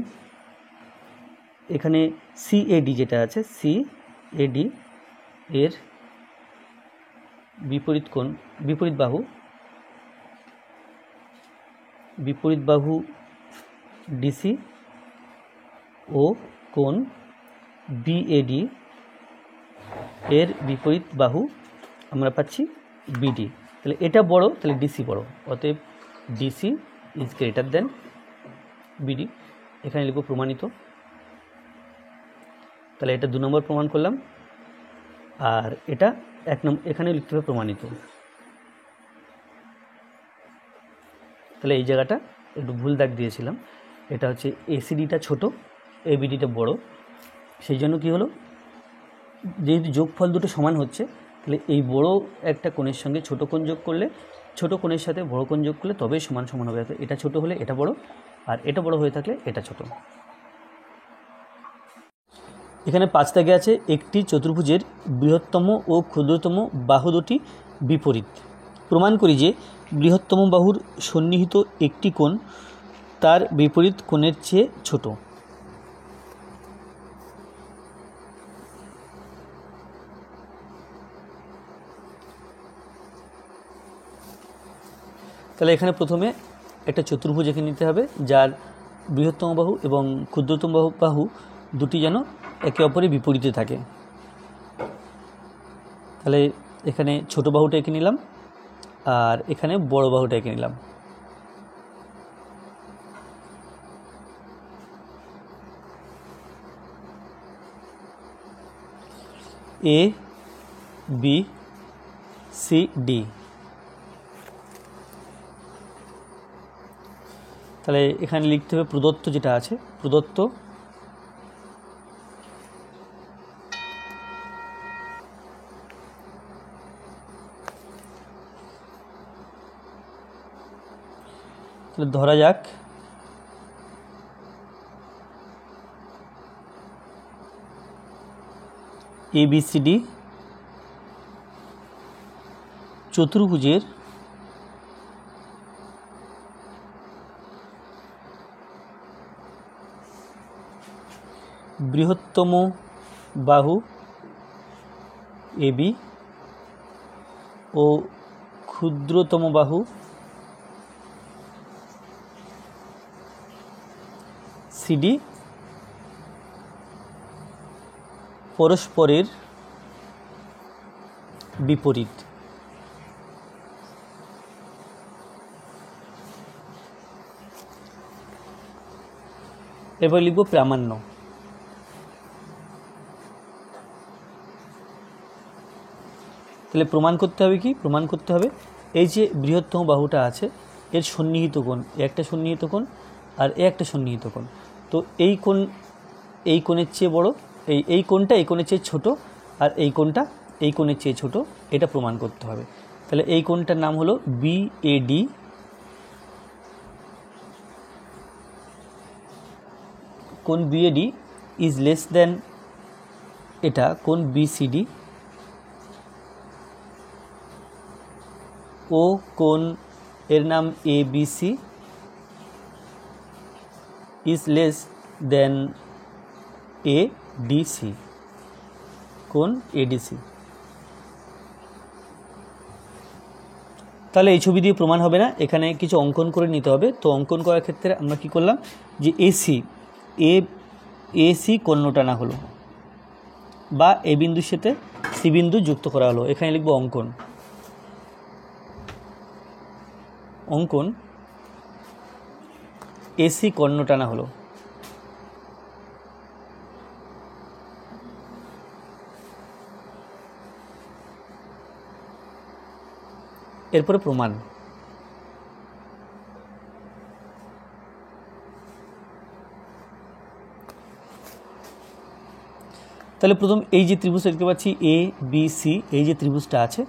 এখানে সিএডি যেটা আছে, সিএডি এর বিপরীত কোণ, বিপরীত বাহু ডিসি ও কোণ বিএডি এর বিপরীত বাহু আমরা পাচ্ছি বিডি। তাহলে এটা বড়, তাহলে ডিসি বড়, অতএব DC is greater than BD. এখানে লিখব প্রমাণিত। তাহলে এটা 2 নম্বর প্রমাণ করলাম, আর এটা 1 নম্বর, এখানে লিখতে হবে প্রমাণিত। তাহলে এই জায়গাটা একটু ভুল দাগ দিয়েছিলাম, এটা হচ্ছে এসিডিটা ছোট, এবিডিটা বড়, সেই জন্য কি হলো, যেহেতু যোগফল দুটো সমান হচ্ছে, তাহলে এই বড় একটা কোণের সঙ্গে ছোট কোণ যোগ করলে, ছোট কোণের সাথে বড় কোণ যোগ করলে তবেই সমান সমান হবে। এটা ছোট হলে এটা বড়, আর এটা বড় হয়ে থাকলে এটা ছোট। এখানে 5 দাগে আছে, একটি চতুর্ভুজের বৃহত্তম ও ক্ষুদ্রতম বাহু দুটি বিপরীত। প্রমাণ করি যে বৃহত্তম বাহুর সন্নিহিত একটি কোণ তার বিপরীত কোণের চেয়ে ছোট। তাহলে এখানে প্রথমে একটা চতুর্ভুজ এঁকে নিতে হবে, যার বৃহত্তম বাহু এবং ক্ষুদ্রতম বাহু দুটি যেন একে অপরের বিপরীতে থাকে। তাহলে এখানে ছোট বাহুটা এঁকে নিলাম, আর এখানে বড় বাহুটা এঁকে নিলাম। এ বি সি ডি। তাহলে এখানে লিখতে হবে প্রদত্ত যেটা আছে, প্রদত্ত তাহলে ধরা যাক এবিসিডি চতুর্ভুজের বৃহত্তম বাহু এবি ও ক্ষুদ্রতম বাহু সিডি পরস্পরের বিপরীত। এবার লিখব প্রামাণ্য। তাহলে প্রমাণ করতে হবে কি, প্রমাণ করতে হবে এই যে বৃহত্তম বাহুটা আছে এর সন্নিহিত কোণ, একটা সন্নিহিত কোণ আর একটা সন্নিহিত কোণ। তো এই কোণ এই কোণের চেয়ে বড়, এই কোণটা এই কোণের চেয়ে ছোট, আর এই কোণটা এই কোণের চেয়ে ছোট, এটা প্রমাণ করতে হবে। তাহলে এই কোণটার নাম হলো বিএডি, কোণ বিএডি ইজ লেস দেন এটা কোণ বিসিডি, ও কোণ এর নাম ABC is less then ADC, কোণ এডিসি। তাহলে এই ছবি দিয়ে প্রমাণ হবে না, এখানে কিছু অঙ্কন করে নিতে হবে। তো অঙ্কন করার ক্ষেত্রে আমরা কি করলাম, যে এসি কোণ টানা হলো, বা এ বিন্দুর সাথে সি বিন্দু যুক্ত করা হলো। এখানে লিখব অঙ্কন, অঙ্কন এসি কোণ টানা হলো। এরপরে প্রমাণ। তাহলে প্রথম এই যে ত্রিভুজটা দেখতে পাচ্ছি এ বি সি, এই যে ত্রিভুজটা আছে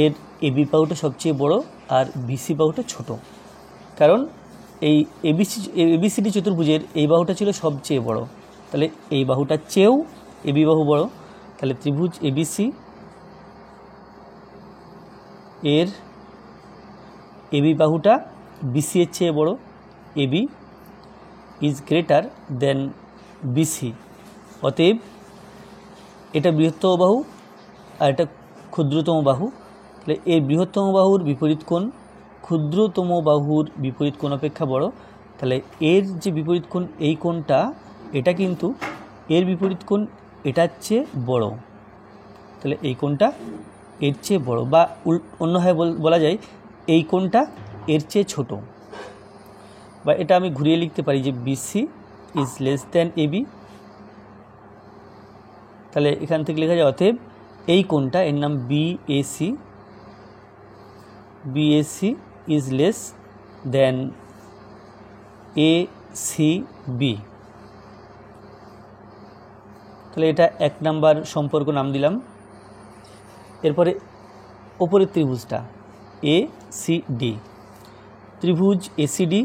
এর এ বি বাহুটা সবচেয়ে বড় আর বিসি বাহুটা ছোট, কারণ এই এবিসিডি চতুর্ভুজের এই বাহুটা ছিল সবচেয়ে বড়, তাহলে এই বাহুটার চেয়েও এবি বাহু বড়। তাহলে ত্রিভুজ এবিসি এর এবি বাহুটা বিসি এর চেয়ে বড়, AB is greater than BC, অতএব এটা বৃহত্তম বাহু আর এটা ক্ষুদ্রতম বাহু। তাহলে এই বৃহত্তম বাহুর বিপরীত কোণ ক্ষুদ্রতম বাহুর বিপরীত কোণ অপেক্ষা বড়, তাহলে এর যে বিপরীত কোণ এই কোণটা, এটা কিন্তু এর বিপরীত কোণ এটার চেয়ে বড়, তাহলে এই কোণটা এর চেয়ে বড়, বা অন্যভাবে বলা যায় এই কোণটা এর চেয়ে ছোট, বা এটা আমি ঘুরিয়ে লিখতে পারি যে BC is less than AB. তাহলে এখান থেকে লেখা যায় অতএব এই কোণটা, এর নাম BAC, BAC is less than ACB. তাহলে এটা 1 নাম্বার সম্পর্ক নাম দিলাম। এরপরে ওপরের ত্রিভুজটা এসিডি, ত্রিভুজ এসিডি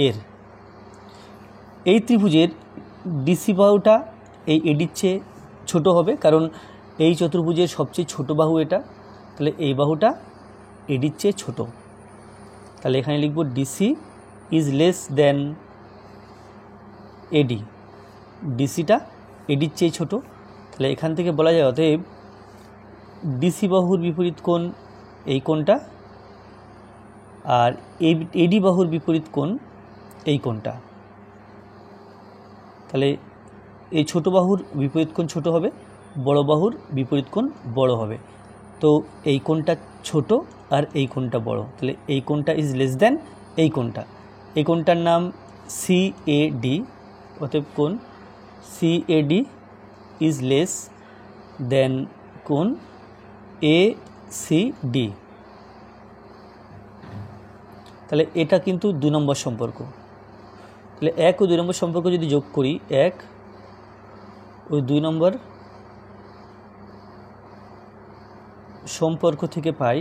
এর এই ত্রিভুজের ডিসি বাহুটা এই এডির চেয়ে ছোটো হবে, কারণ এই চতুর্ভুজের সবচেয়ে ছোট বাহু এটা, তাহলে এই বাহুটা এডির চেয়ে ছোটো। তাহলে এখানে লিখব ডিসি ইজ লেস দেন এডি, ডিসিটা এডির চেয়ে ছোটো। তাহলে এখান থেকে বলা যায় অতএব ডিসি বাহুর বিপরীত কোণ এই কোণটা আর এডি বাহুর বিপরীত কোণ এই কোণটা, তাহলে এই ছোট বাহুর বিপরীত কোণ ছোট হবে, বড় বাহুর বিপরীত কোণ বড় হবে। তো এই কোণটা ছোট আর এই কোণটা বড়, তাহলে এই কোণটা ইজ লেস দ্যান এই কোণটা। এই কোণটার নাম সিএডি, অতএব কোণ সিএডি ইজ লেস দেন কোণ এসিডি। তাহলে এটা কিন্তু 2 নম্বর সম্পর্ক। তাহলে 1 ও 2 নম্বর সম্পর্ক যদি যোগ করি, 1 ও 2 নম্বর সম্পর্ক থেকে পাই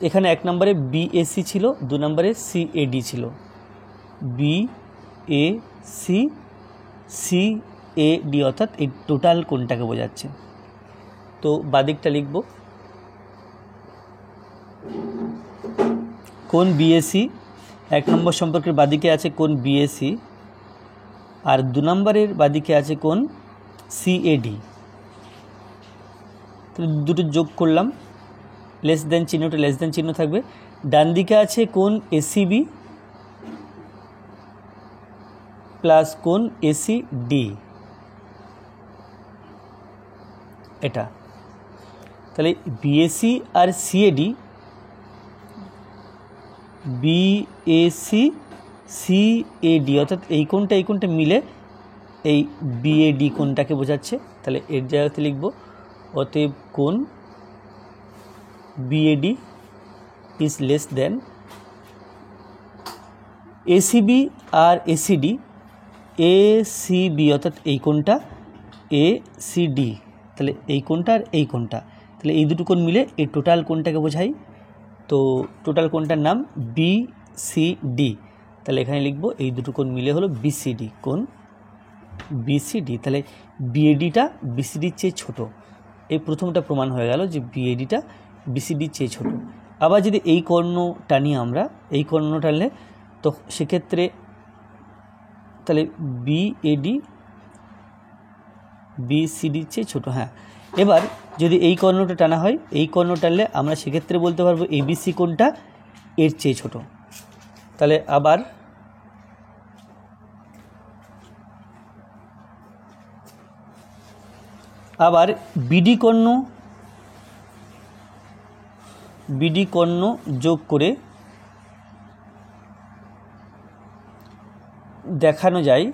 এখানে 1 নম্বরে বিএসি ছিল, 2 নম্বরে সিএডি ছিল। বিএসি সিএডি অর্থাৎ এই টোটাল কোণটাকে বোঝাচ্ছে। তো বাদিকটা লিখব কোণ বিএসি, 1 নম্বর সম্পর্কের বাদিকে আছে কোণ বিএসি আর 2 নম্বরের বাদিকে আছে কোণ সিএডি। তো দুটো যোগ করলাম, লেস দেন চিহ্নটা লেস দেন চিহ্ন থাকবে। ডান দিকে আছে কোণ এসিবি প্লাস কোণ এসিডি, এটা। তাহলে বিএসি আর সিএডি, বিএসি সিএডি অর্থাৎ এই কোণটা মিলে এই বিএডি কোণটাকে বোঝাচ্ছে। তাহলে এর জায়গাতে লিখব অতএব কোণ BAD is less than ACB আর এসিডি, এসিবি অর্থাৎ এই কোণটা এসিডি, তাহলে এই কোণটা আর এই কোণটা, তাহলে এই দুটো কোণ মিলে এই টোটাল কোণটাকে বোঝাই। তো টোটাল কোণটার নাম বিসিডি। তাহলে এখানে লিখব এই দুটো কোণ মিলে হলো বিসিডি, কোণ বিসিডি। তাহলে বিএডিটা বিসিডির চেয়ে ছোট, এই প্রথমটা প্রমাণ হয়ে গেল যে বিএডিটা বিসিডির চেয়ে ছোট। আবার যদি এই কর্ণ টানি আমরা, এই কর্ণ টানলে তো সেক্ষেত্রে তাহলে বিএডি বিসিডির চেয়ে ছোট। হ্যাঁ, এবার যদি এই কর্ণটা টানা হয়, এই কর্ণ টানলে আমরা সেক্ষেত্রে বলতে পারবো এবিসি কোণটা এর চেয়ে ছোট। তাহলে আবার বিডি কর্ণ যোগ করে দেখানো যায়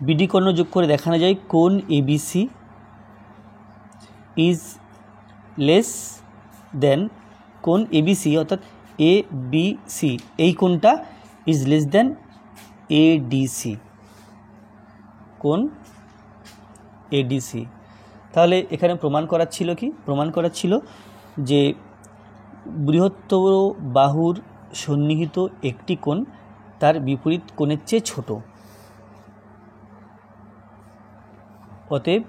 বিডি কর্ণ যোগ করে দেখানো যায় কোণ এবিসি ইজ লেস দেন কোণ এবিসি অর্থাৎ এ বি সি এই কোণটা ইজ লেস দেন এডিসি, কোণ এডিসি। তাহলে এখানে প্রমাণ করার ছিল কি? প্রমাণ করার ছিল যে বৃহত্তর বাহুর সন্নিহিত একটি কোণ তার বিপরীত কোণের চেয়ে ছোট, অতএব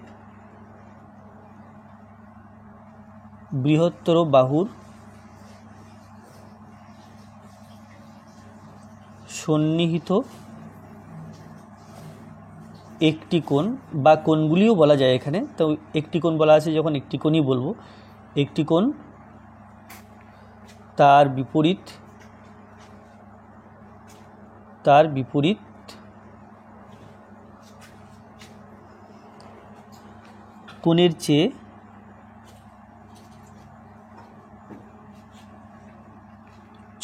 বৃহত্তর বাহুর সন্নিহিত একটি কোণ বা কোণগুলিও বলা যায় এখানে, তো একটি কোণ বলা আছে যখন একটি কোণই বলবো, একটি কোণ তার বিপরীত কোণের চেয়ে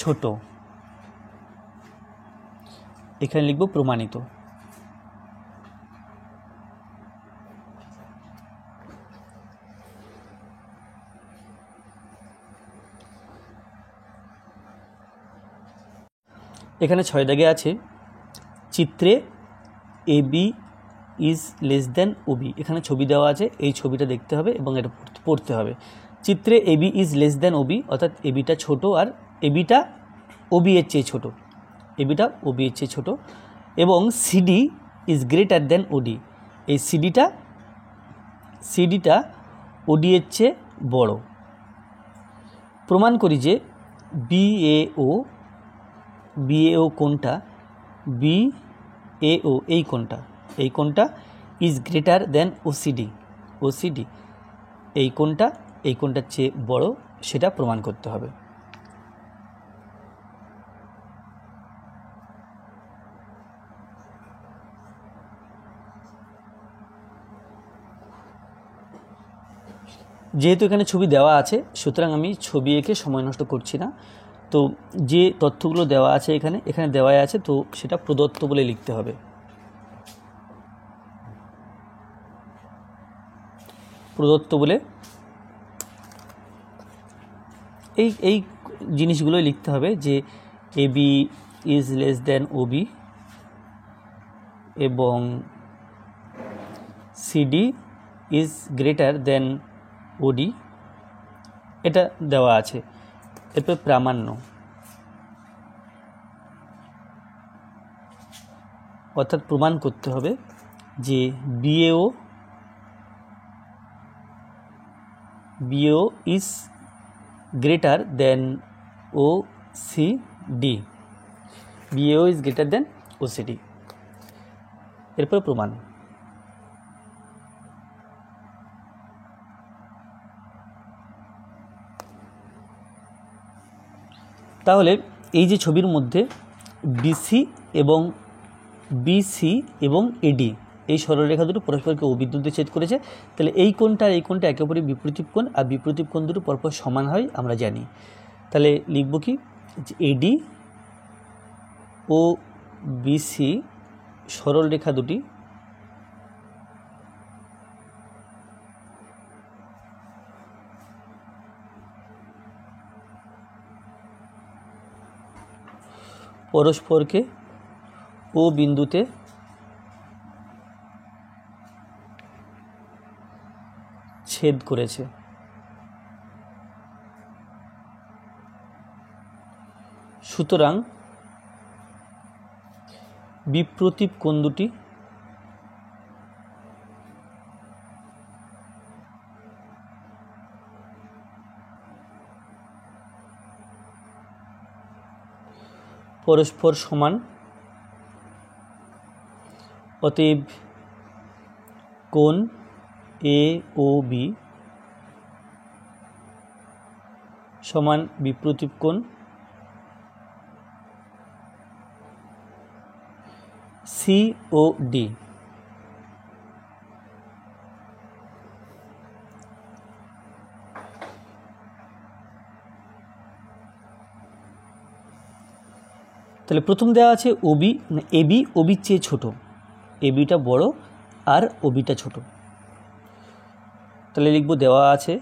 ছোট, এখানে লিখব প্রমাণিত। এখানে 6 দাগে আছে চিত্রে AB is less than OB. এখানে ছবি দেওয়া আছে, এই ছবিটা দেখতে হবে এবং এটা পড়তে হবে। চিত্রে AB is less than OB অর্থাৎ এবিটা ছোট আর এবিটা ওবি এর চেয়ে ছোট, এবিটা ওবি এর চেয়ে ছোট, এবং সিডি ইজ গ্রেটার দেন ওডি, এই সিডিটা ওডি এর চেয়ে বড়। প্রমাণ করি যে বিএও কোণটা বিএও এই কোণটা ইজ গ্রেটার দেন ওসিডি এই কোণটার চেয়ে বড়, সেটা প্রমাণ করতে হবে। যেহেতু এখানে ছবি দেওয়া আছে সুতরাং আমি ছবি এঁকে সময় নষ্ট করছি না। তো যে তথ্যগুলো দেওয়া আছে এখানে দেওয়াই আছে, তো সেটা প্রদত্ত বলে লিখতে হবে। প্রদত্ত বলে এই জিনিসগুলোই লিখতে হবে যে AB is less than OB এবং CD is greater than OD, এটা দেওয়া আছে। এরপর প্রামাণ্য, অর্থাৎ প্রমাণ করতে হবে যে BAO is greater than OCD, BAO is greater than OCD. এরপর প্রমাণ। তাহলে এই যে ছবির মধ্যে বিসি এবং এডি এই সরলরেখা দুটো পরস্পরকে অবিদ্যুতে ছেদ করেছে, তাহলে এই কোণটা আর এই কোণটা একে অপরের বিপরীত কোণ, আর বিপরীত কোণ দুটো পরপর সমান হয় আমরা জানি। তাহলে লিখব কি, এডি ও বিসি সরলরেখা দুটি পরস্পরকে ও বিন্দুতে ছেদ করেছে। সুতরাং বিপ্রতীপ কোণ দুটি পরস্পর সমান, অতএব কোণ এ ও বি সমান বিপ্রতীপ কোণ সি ও ডি। তাহলে প্রথম দেওয়া আছে এবি ওবির চেয়ে ছোট, এবিটা বড় আর ওবিটা ছোট। তাহলে লিখব দেওয়া আছে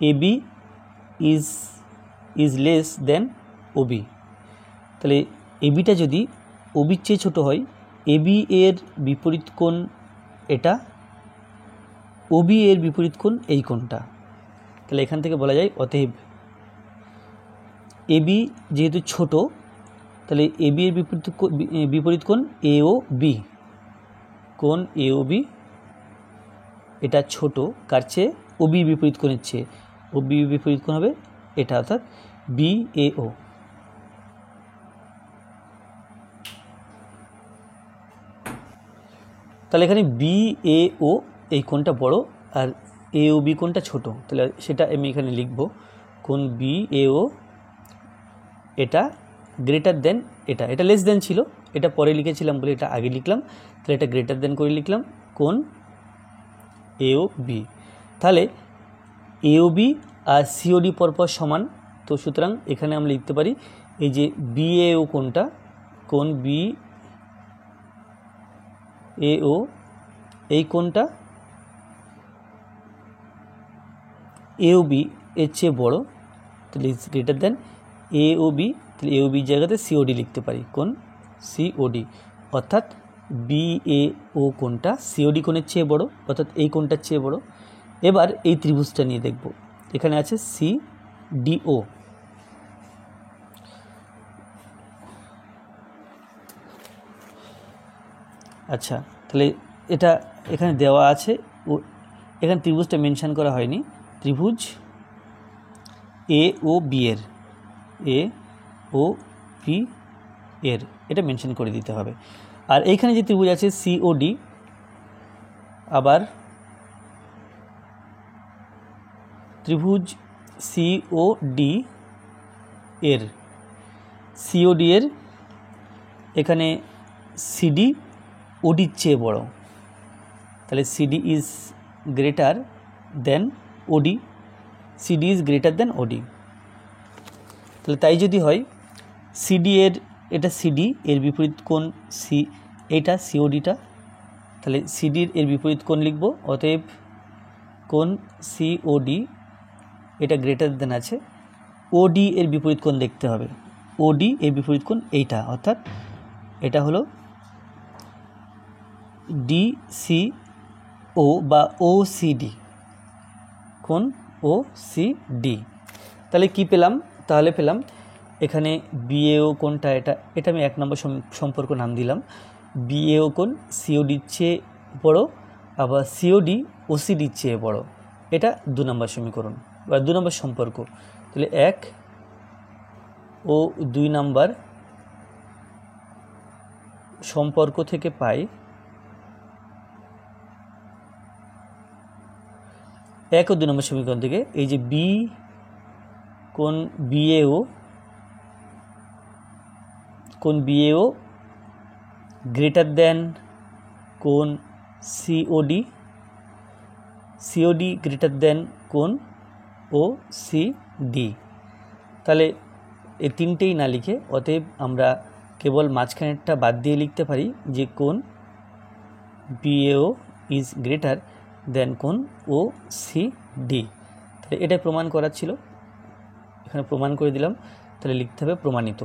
AB is less than OB. তাহলে এবিটা যদি ওবির চেয়ে ছোটো হয়, এবি এর বিপরীত কোণ এটা, ওবি এর বিপরীত কোণ এই কোণটা। তাহলে এখান থেকে বলা যায় অতএব এবি যেহেতু ছোট, তাহলে এবি এর বিপরীত কোণ এ ও বি, কোণ এ ও বি এটা ছোট কার চেয়ে, ওবি বিপরীত কোণের চেয়ে। ওবি বিপরীত কোণ হবে এটা, অর্থাৎ বি এ ও। তাহলে এখানে বি এ ও এই কোণটা বড় আর এ ও বি কোণটা ছোট, তাহলে সেটা আমি এখানে লিখব কোণ বি এ ও এটা গ্রেটার দেন এটা, এটা লেস দেন ছিল, এটা পরে লিখেছিলাম বলে এটা আগে লিখলাম, তাহলে এটা গ্রেটার দেন করে লিখলাম কোণ এ ও বি। তাহলে A O B R COD পরপর সমান, তো সুতরাং এখানে আমরা লিখতে পারি এই যে বি এ ও কোণটা, কোণ বি এ ও এই কোণটা এ ও বি এর চেয়ে বড়, তাহলে is greater than A O B, তাহলে এ ও বির জায়গাতে সিওডি লিখতে পারি, কোণ সিওডি, অর্থাৎ বি এ ও কোণটা সিওডি কোণের চেয়ে বড়, অর্থাৎ এই কোণটার চেয়ে বড়। এবার এই ত্রিভুজটা নিয়ে দেখব, এখানে আছে সি ডি ও। আচ্ছা, তাহলে এটা এখানে দেওয়া আছে, ও এখানে ত্রিভুজটা মেনশন করা হয়নি, ত্রিভুজ এ ও বি এর, এ ও বি এর এটা মেনশন করে দিতে হবে। আর এইখানে যে ত্রিভুজ আছে সিওডি, আবার ত্রিভুজ সিওডি এর, সিওডি এর এখানে সিডি ওডির চেয়ে বড়, তাহলে সিডি ইজ গ্রেটার দেন ওডি, সিডি ইজ গ্রেটার দেন ওডি। তাহলে তাই যদি হয় সিডি এর, এটা সিডি এর বিপরীত কোণ সি, এটা সিওডিটা, তাহলে সিডির এর বিপরীত কোণ লিখব, অতএব কোণ সিওডি এটা গ্রেটার দেন আছে, ওডি এর বিপরীত কোণ দেখতে হবে, ওডি এর বিপরীত কোণ এইটা, অর্থাৎ এটা হলো ডিসি ও বা ও সিডি, কোণ ও সিডি। তাহলে কি পেলাম, তাহলে পেলাম এখানে বিএও কোণটা এটা, এটা আমি 1 নম্বর সম্পর্ক নাম দিলাম, বিএও কোণ সিওডির চেয়ে বড়, আবার সিওডি ওসিডির চেয়ে বড়, এটা 2 নম্বর সমীকরণ বা 2 নম্বর সম্পর্ক। তাহলে 1 ও 2 নম্বর সম্পর্ক থেকে পাই 1 ও 2 নম্বর সমীকরণ থেকে এই যে বি কোণ বিএও, কোণ বিএও গ্রেটার দেন কোণ সিওডি, সিওডি গ্রেটার দেন কোণ ও সিডি। তাহলে এই তিনটেই না লিখে অতএব আমরা কেবল মাঝখানেরটা বাদ দিয়ে লিখতে পারি যে কোণ বিএও ইজ গ্রেটার দেন কোণ ও সিডি। তাহলে এটা প্রমাণ করার ছিল, এখানে প্রমাণ করে দিলাম, তাহলে লিখতে হবে প্রমাণিত।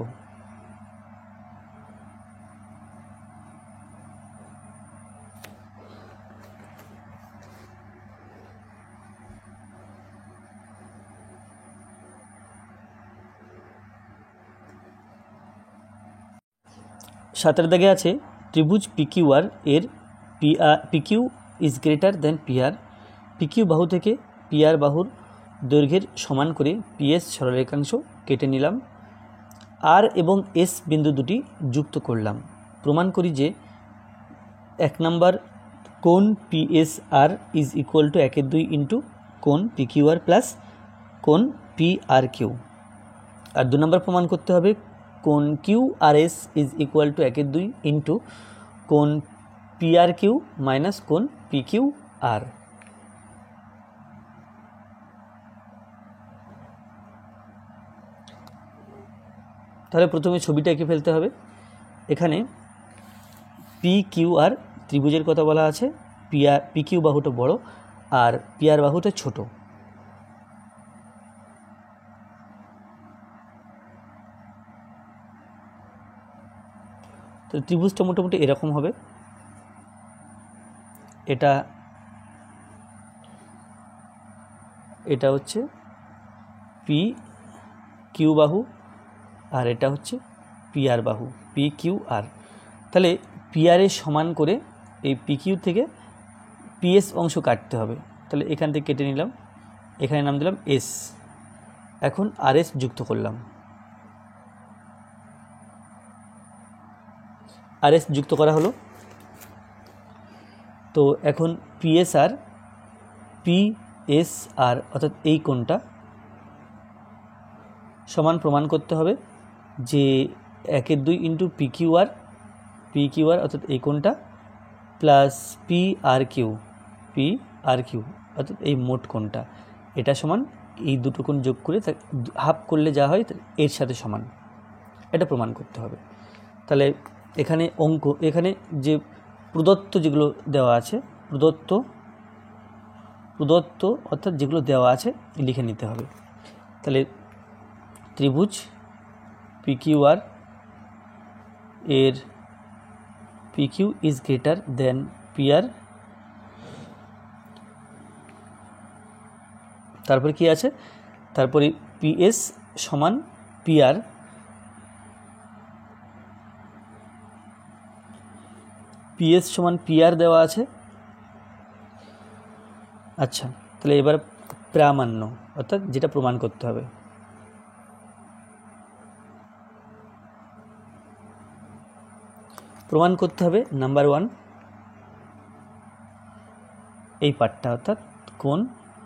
সাতের দাগে আছে ত্রিভুজ পিকিউআর এর PQ is greater then PR, PQ বাহু থেকে পিআর বাহুর দৈর্ঘ্যের সমান করে পিএস সরলরেখাংশ কেটে নিলাম, আর এবং এস বিন্দু দুটি যুক্ত করলাম। প্রমাণ করি যে 1 নম্বর কোণ PS R is equal to 1/2 into কোণ পিকিউআর প্লাস কোণ পিআর কিউ। আর 2 নম্বর প্রমাণ করতে হবে কোণ Q R S is equal to 1/2 into কোণ পিআর কিউ মাইনাস কোণ পিকিউ আর। তাহলে প্রথমে ছবিটা এঁকে ফেলতে হবে। এখানে পি কিউ আর ত্রিভুজের কথা বলা আছে, পি কিউ বাহুটা বড় আর পি আর বাহুটা ছোট। তো ত্রিভুজটা মোটামুটি এরকম হবে। এটা হচ্ছে পি কিউ বাহু আর এটা হচ্ছে পি আর বাহু, পি কিউ আর। তাহলে পি আর এর সমান করে এই পি কিউ থেকে পিএস অংশ কাটতে হবে। তাহলে এখান থেকে কেটে নিলাম, এখানে নাম দিলাম এস। এখন আর এস যুক্ত করলাম, আর এস যুক্ত করা হলো। তো এখন পিএসআর পিএসআর অর্থাৎ এই কোণটা সমান প্রমাণ করতে হবে যে 1/2 ইন্টু পি কিউ আর অর্থাৎ এই কোণটা প্লাস পি আর কিউ অর্থাৎ এই মোট কোণটা, এটা সমান এই দুটো কোণ যোগ করে হাফ করলে যা হয় এর সাথে সমান, এটা প্রমাণ করতে হবে। তাহলে এখানে এখানে যে প্রদত্ত যেগুলো দেওয়া আছে, প্রদত্ত অর্থাৎ যেগুলো দেওয়া আছে লিখে নিতে হবে। তাহলে ত্রিভুজ পি কিউ আর এর P Q is greater than P R, তারপরে কি আছে, তারপরে পিএস সমান পি আর, পিএস সমান পি আর দেওয়া আছে। আচ্ছা, তাহলে এবার প্রামাণ্য অর্থাৎ যেটা প্রমাণ করতে হবে। প্রমাণ করতে হবে নাম্বার 1 এই পার্টটা, অর্থাৎ কোণ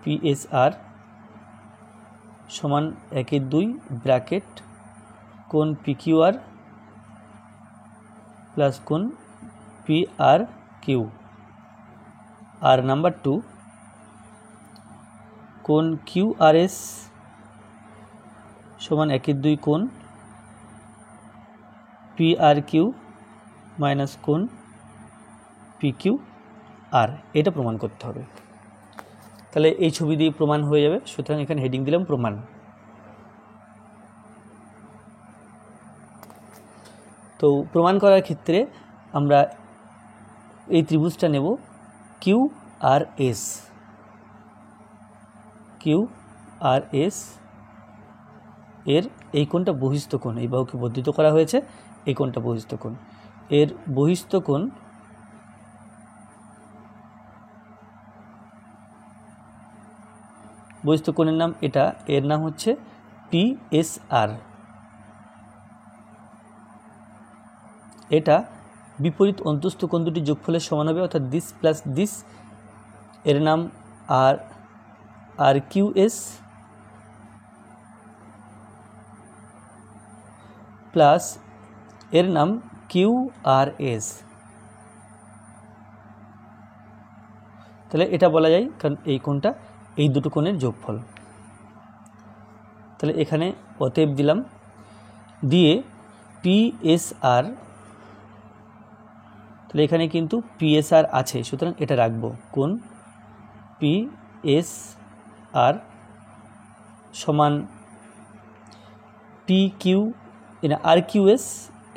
পিএসআর সমান 1/2 ব্র্যাকেট কোণ পিকিউআর প্লাস কোণ পি আর কিউ। আর নাম্বার 2 কোণ কিউ আর এস সমান 1/2 কোণ পি আর কিউ মাইনাস কোণ পি কিউ আর, এটা প্রমাণ করতে হবে। তাহলে এই ছবি দিয়ে প্রমাণ হয়ে যাবে। সুতরাং এখানে হেডিং দিলাম প্রমাণ। তো প্রমাণ করার ক্ষেত্রে আমরা এই ত্রিভুজটা নেব কিউ আর এস, এর এই কোণটা বহিস্থ কোণ, এই বাহুকে বর্ধিত করা হয়েছে, এই কোণটা বহিস্থ কোণ। এর বহিস্থ কোণের নাম এটা, এর নাম হচ্ছে পিএসআর। এটা বিপরীত অন্তস্থ কোণ দুটি যোগফলের সমান হবে, অর্থাৎ দিস প্লাস দিস। এর নাম আর কিউ এস প্লাস এর নাম কিউ আর এস। তাহলে এটা বলা যায় কারণ এই কোণটা এই দুটো কোণের যোগফল। তাহলে এখানে অতএব দিলাম, দিয়ে পিএসআর, তাহলে এখানে কিন্তু পিএসআর আছে, সুতরাং এটা রাখবো। কোণ পিএসআর সমান পি কিউ আর কিউএস,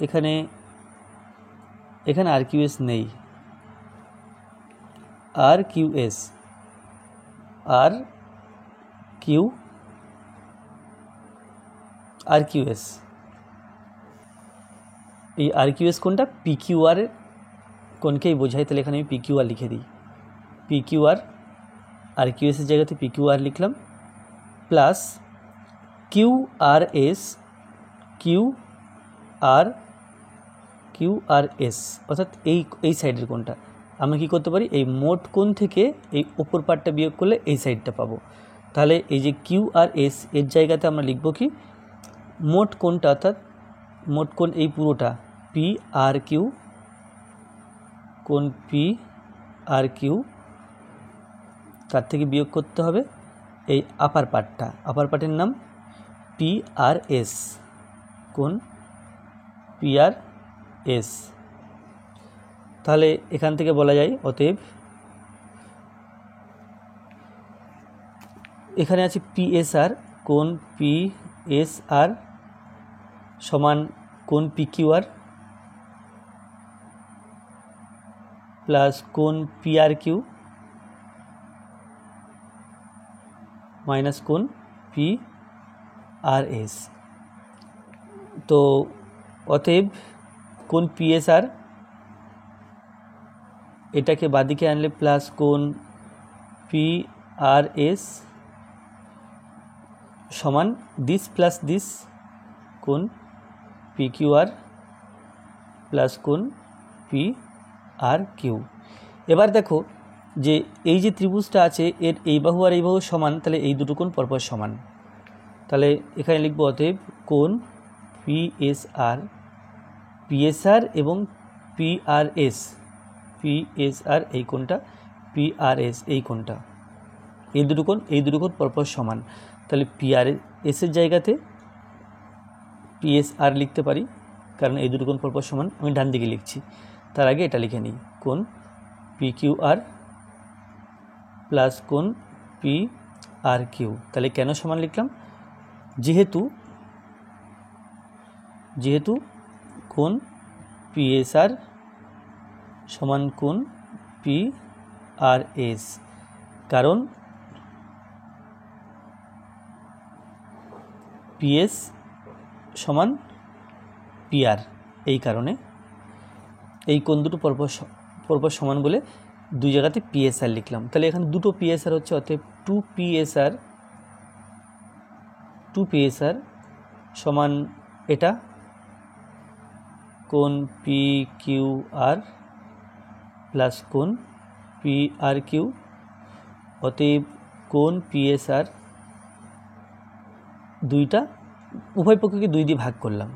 এখানে আর কিউএস নেই, আর কিউএস এই আর কিউএস কোনটা পি কিউ আর কোনকেই বোঝায়। তাহলে এখানে আমি পি কিউ আর লিখে দিই, পি কিউ আর কিউএসের জায়গাতে পি কিউ আর লিখলাম, প্লাস কিউ আর এস অর্থাৎ এই সাইডের কোণটা আমরা কী করতে পারি, এই মোট কোণ থেকে এই ওপর পার্টটা বিয়োগ করলে এই সাইডটা পাবো। তাহলে এই যে কিউ আর এস এর জায়গাতে আমরা লিখব কি, মোট কোণটা অর্থাৎ মোট কোণ এই পুরোটা পি আর কিউ, কোণ পি আর কিউ, তার থেকে বিয়োগ করতে হবে এই আপার পার্টের নাম পি আর এস, কোণ পি আর এস। তাহলে এখান থেকে বলা যায় অতএব এখানে আছে পিএসআর, কোণ পিএসআর সমান কোণ পিকিউআর প্লাস কোণ পিআরকিউ মাইনাস কোণ পিআরএস। তো অতএব কোণ পিএসআর এটাকে বাদিকে আনলে প্লাস কোণ পিআরএস সমান দিস প্লাস দিস কোণ পিকিউআর প্লাস কোণ পিআরকিউ। এবার দেখো যে এই যে ত্রিভুজটা আছে এর এই বাহু আর এই বাহু সমান, তাহলে এই দুটো কোণ পরপর সমান। তাহলে এখানে লিখব অতএব কোণ পিএসআর, পিএসআর এবং পিআরএস, পিএসআর এই কোণটা, পিআরএস এই কোণটা, এই দুটো কোণ পরপর সমান। তাহলে পিআরএস এর জায়গাতে পিএসআর লিখতে পারি, কারণ এই দুটো কোণ পরপর সমান। আমি ডান দিকে লিখছি, তার আগে এটা লিখে নিই, কোণ পিকিউআর প্লাস কোণ পিআরকিউ। তাহলে কেন সমান লিখলাম? যেহেতু কোণ পিএসআর সমান কোণ পিআরএস, কারণ পিএস সমান পিআর, এই কারণে এই কোণ দুটো পরপর সমান বলে দুই জায়গাতে পিএসআর লিখলাম। তাহলে এখানে দুটো পিএসআর হচ্ছে, অতএব টু পিএসআর সমান এটা কোণ পিকিউআর প্লাস কোণ পিআরকিউ। অতএব কোণ পিএসআর দুইটা উভয় পক্ষকে 2 দিয়ে ভাগ করলাম,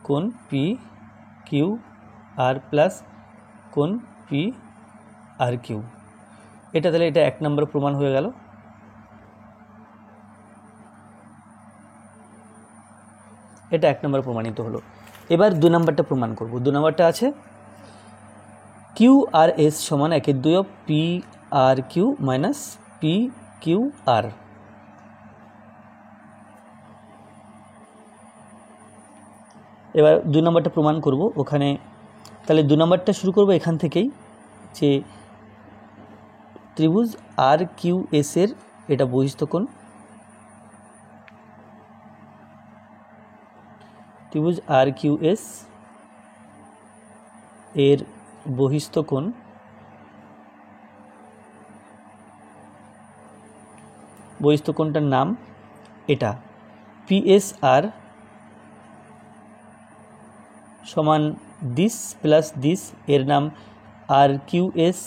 কোণ পিকিউআর প্লাস কোণ পিআরকিউ। এটা তাহলে এটা 1 নম্বর প্রমাণ হয়ে গেল। এটা 1 নম্বর প্রমাণিত হলো। এবার 2 নম্বরটা প্রমাণ করব। 2 নম্বরটা আছে কিউআরএস সমান 1/2 পিআরকিউ মাইনাস পিকিউআর। এবার 2 নম্বরটা প্রমাণ করব ওখানে। তাহলে 2 নম্বরটা শুরু করব এখান থেকেই, যে ত্রিভুজ আর কিউ এস এর এটা বহিস্থ কোণ, ত্রিভুজ আর কিউ এস এর বহিস্থ কোণ কোণটার নাম এটা পিএসআর সমান দিস প্লাস দিস, এর নাম আর কিউ এস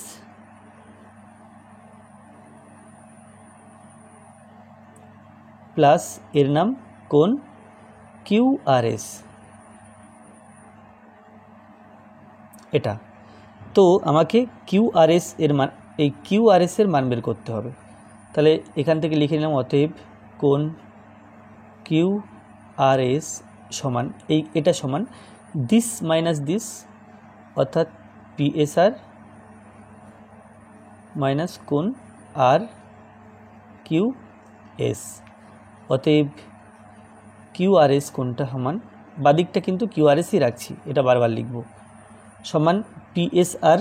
প্লাস এর নাম কোণ কিউআরএস। এটা তো আমাকে কিউআরএস এর মান, এই কিউআরএস এর মান বের করতে হবে। তাহলে এখান থেকে লিখে নিলাম অতএব কোণ কিউআরএস সমান এটা সমান দিস মাইনাস দিস, অর্থাৎ পিএসআর মাইনাস কোণ আর কিউ এস। অতএব কিউআরএস কোণটা সমান, বাদিকটা কিন্তু কিউআরএসই রাখছি, এটা বারবার লিখব, সমান পিএসআর,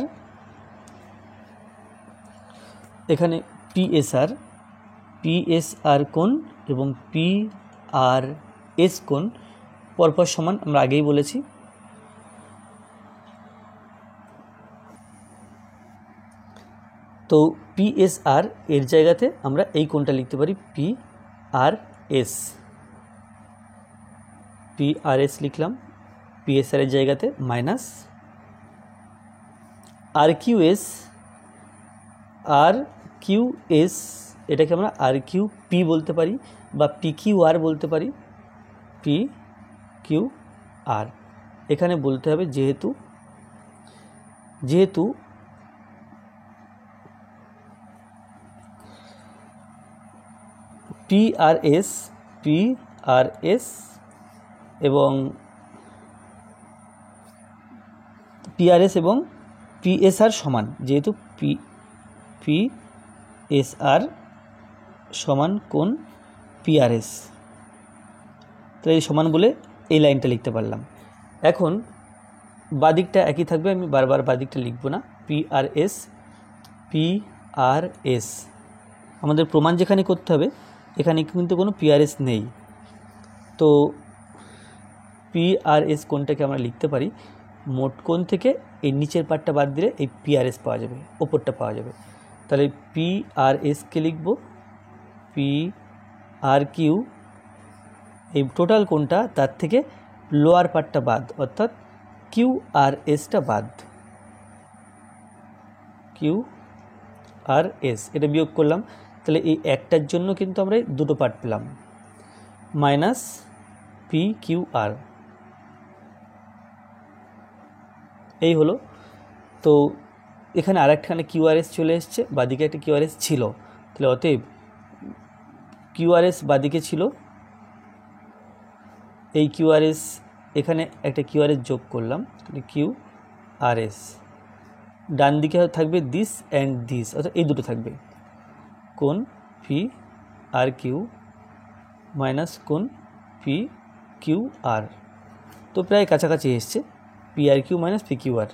এখানে পিএসআর কোণ এবং পিআরএস কোণ পরপর সমান, আমরা আগেই বলেছি। তো পিএসআর এর জায়গাতে আমরা এই কোণটা লিখতে পারি পিআরএস লিখলাম, পিএসআর এর জায়গাতে মাইনাস আরকিউএস, এটাকে আমরা আরকিউপি বলতে পারি বা পিকিউআর বলতে পারি, পিকিউআর। এখানে বলতে হবে যেহেতু পিআরএস এবং পিআরএস এবং পিএসআর সমান, যেহেতু পিএসআর সমান কোণ পিআরএস, তাই এই সমান বলে এই লাইনটা লিখতে পারলাম। এখন বাদিকটা একই থাকবে, আমি বারবার বাদিকটা লিখব না। পিআরএস আমাদের প্রমাণ যেখানে করতে হবে এখানে কিন্তু কোনো পিআরএস নেই, তো পিআরএস কোণটাকে আমরা লিখতে পারি মোট কোণ থেকে এই নিচের পার্টটা বাদ দিলে এই পিআরএস পাওয়া যাবে, ওপরটা পাওয়া যাবে। তাহলে পিআরএসকে লিখব পিআরকিউ, এই টোটাল কোণটা তার থেকে লোয়ার পার্টটা বাদ, অর্থাৎ কিউআরএসটা বাদ, কিউআরএস এটা বিয়োগ করলাম। তাহলে এই একটার জন্য কিন্তু আমরা দুটো পার্ট পেলাম, মাইনাস পিকিউআর, এই হলো। তো এখানে আরেকখানে কিউআরএস চলে এসছে, বাদিকে একটা কিউআরএস ছিল, তাহলে অতএব কিউআরএস বাদিকে ছিল, এই কিউআরএস এখানে একটা কিউআরএস যোগ করলাম, তাহলে কিউআরএস ডান দিকে থাকবে দিস অ্যান্ড দিস, অর্থাৎ এই দুটো থাকবে, কোণ পি আর কিউ মাইনাস কোণ পি কিউ আর, তো প্রায় কাছাকাছি এসছে, P R Q minus P Q আর,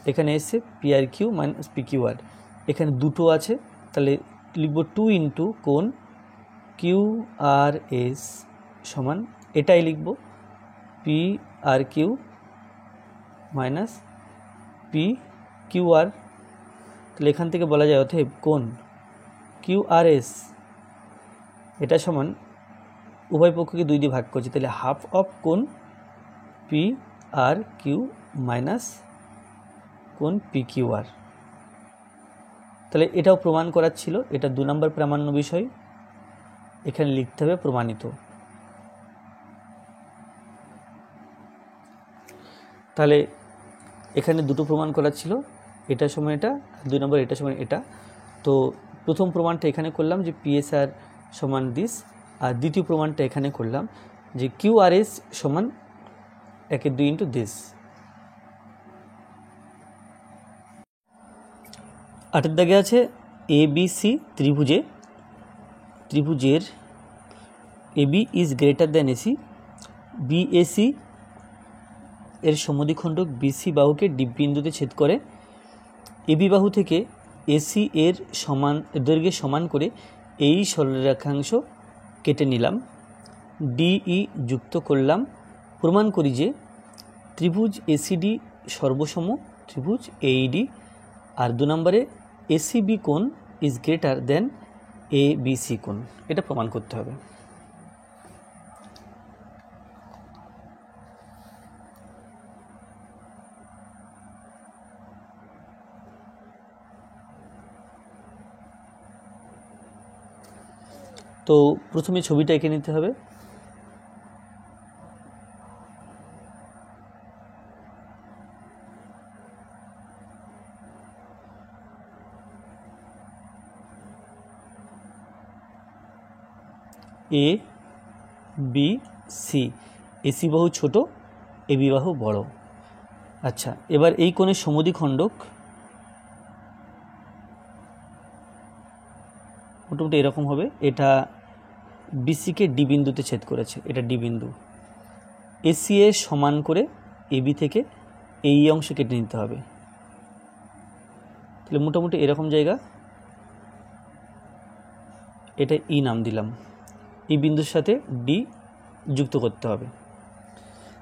এখানে এসছে P R Q minus P Q আর, এখানে দুটো আছে, তাহলে লিখব 2 ইন্টু কোণ কিউ আর এস সমান এটাই লিখব P R Q minus P Q R. তাহলে এখান থেকে বলা যায় অতএব কোণ কিউ আর এস এটা সমান, উভয় পক্ষকে 2 দিয়ে ভাগ করছি, তাহলে হাফ অফ কোণ পি আর কিউ মাইনাস কোণ পি কিউ আর। তাহলে এটাও প্রমাণ করার ছিল, এটা 2 নম্বর প্রামাণ্য বিষয়, এখানে লিখতে হবে প্রমাণিত। তাহলে এখানে দুটো প্রমাণ করার ছিল, এটা সময় এটা, 2 নম্বর এটা সময় এটা। তো প্রথম প্রমাণটা এখানে করলাম যে পিএসআর সমান দিস, আর দ্বিতীয় প্রমাণটা এখানে করলাম যে কিউআরএস সমান 1/2 ইন্টু দিস। 8 দাগে আছে এবিসি ত্রিভুজের AB is greater than AC, BAC এর সমদ্বিখণ্ডক বিসি বাহুকে ডি বিন্দুতে ছেদ করে, এবি বাহু থেকে এসি এর দৈর্ঘ্যের সমান করে এই সরলরেখাংশ কেটে নিলাম, ডিই যুক্ত করলাম, প্রমাণ করি যে ত্রিভুজ এসিডি সর্বসম ত্রিভুজ এইডি, আর 2 নম্বরে এসিবি কোণ ইজ গ্রেটার দেন এবিসি কোণ, এটা প্রমাণ করতে হবে। তো প্রথমে ছবিটা এঁকে নিতে হবে, এ বি সি, এসি বাহু ছোট, এবি বাহু বড়। আচ্ছা, এবার এই কোণের সমদ্বিখণ্ডক মোটামুটি এরকম হবে, এটা বিসিকে ডি বিন্দুতে ছেদ করেছে, এটা ডি বিন্দু, এসি এ সমান করে এবি থেকে এই অংশ কেটে নিতে হবে, তাহলে মোটামুটি এরকম জায়গা, এটা ই নাম দিলাম, এই বিন্দুর সাথে ডি যুক্ত করতে হবে।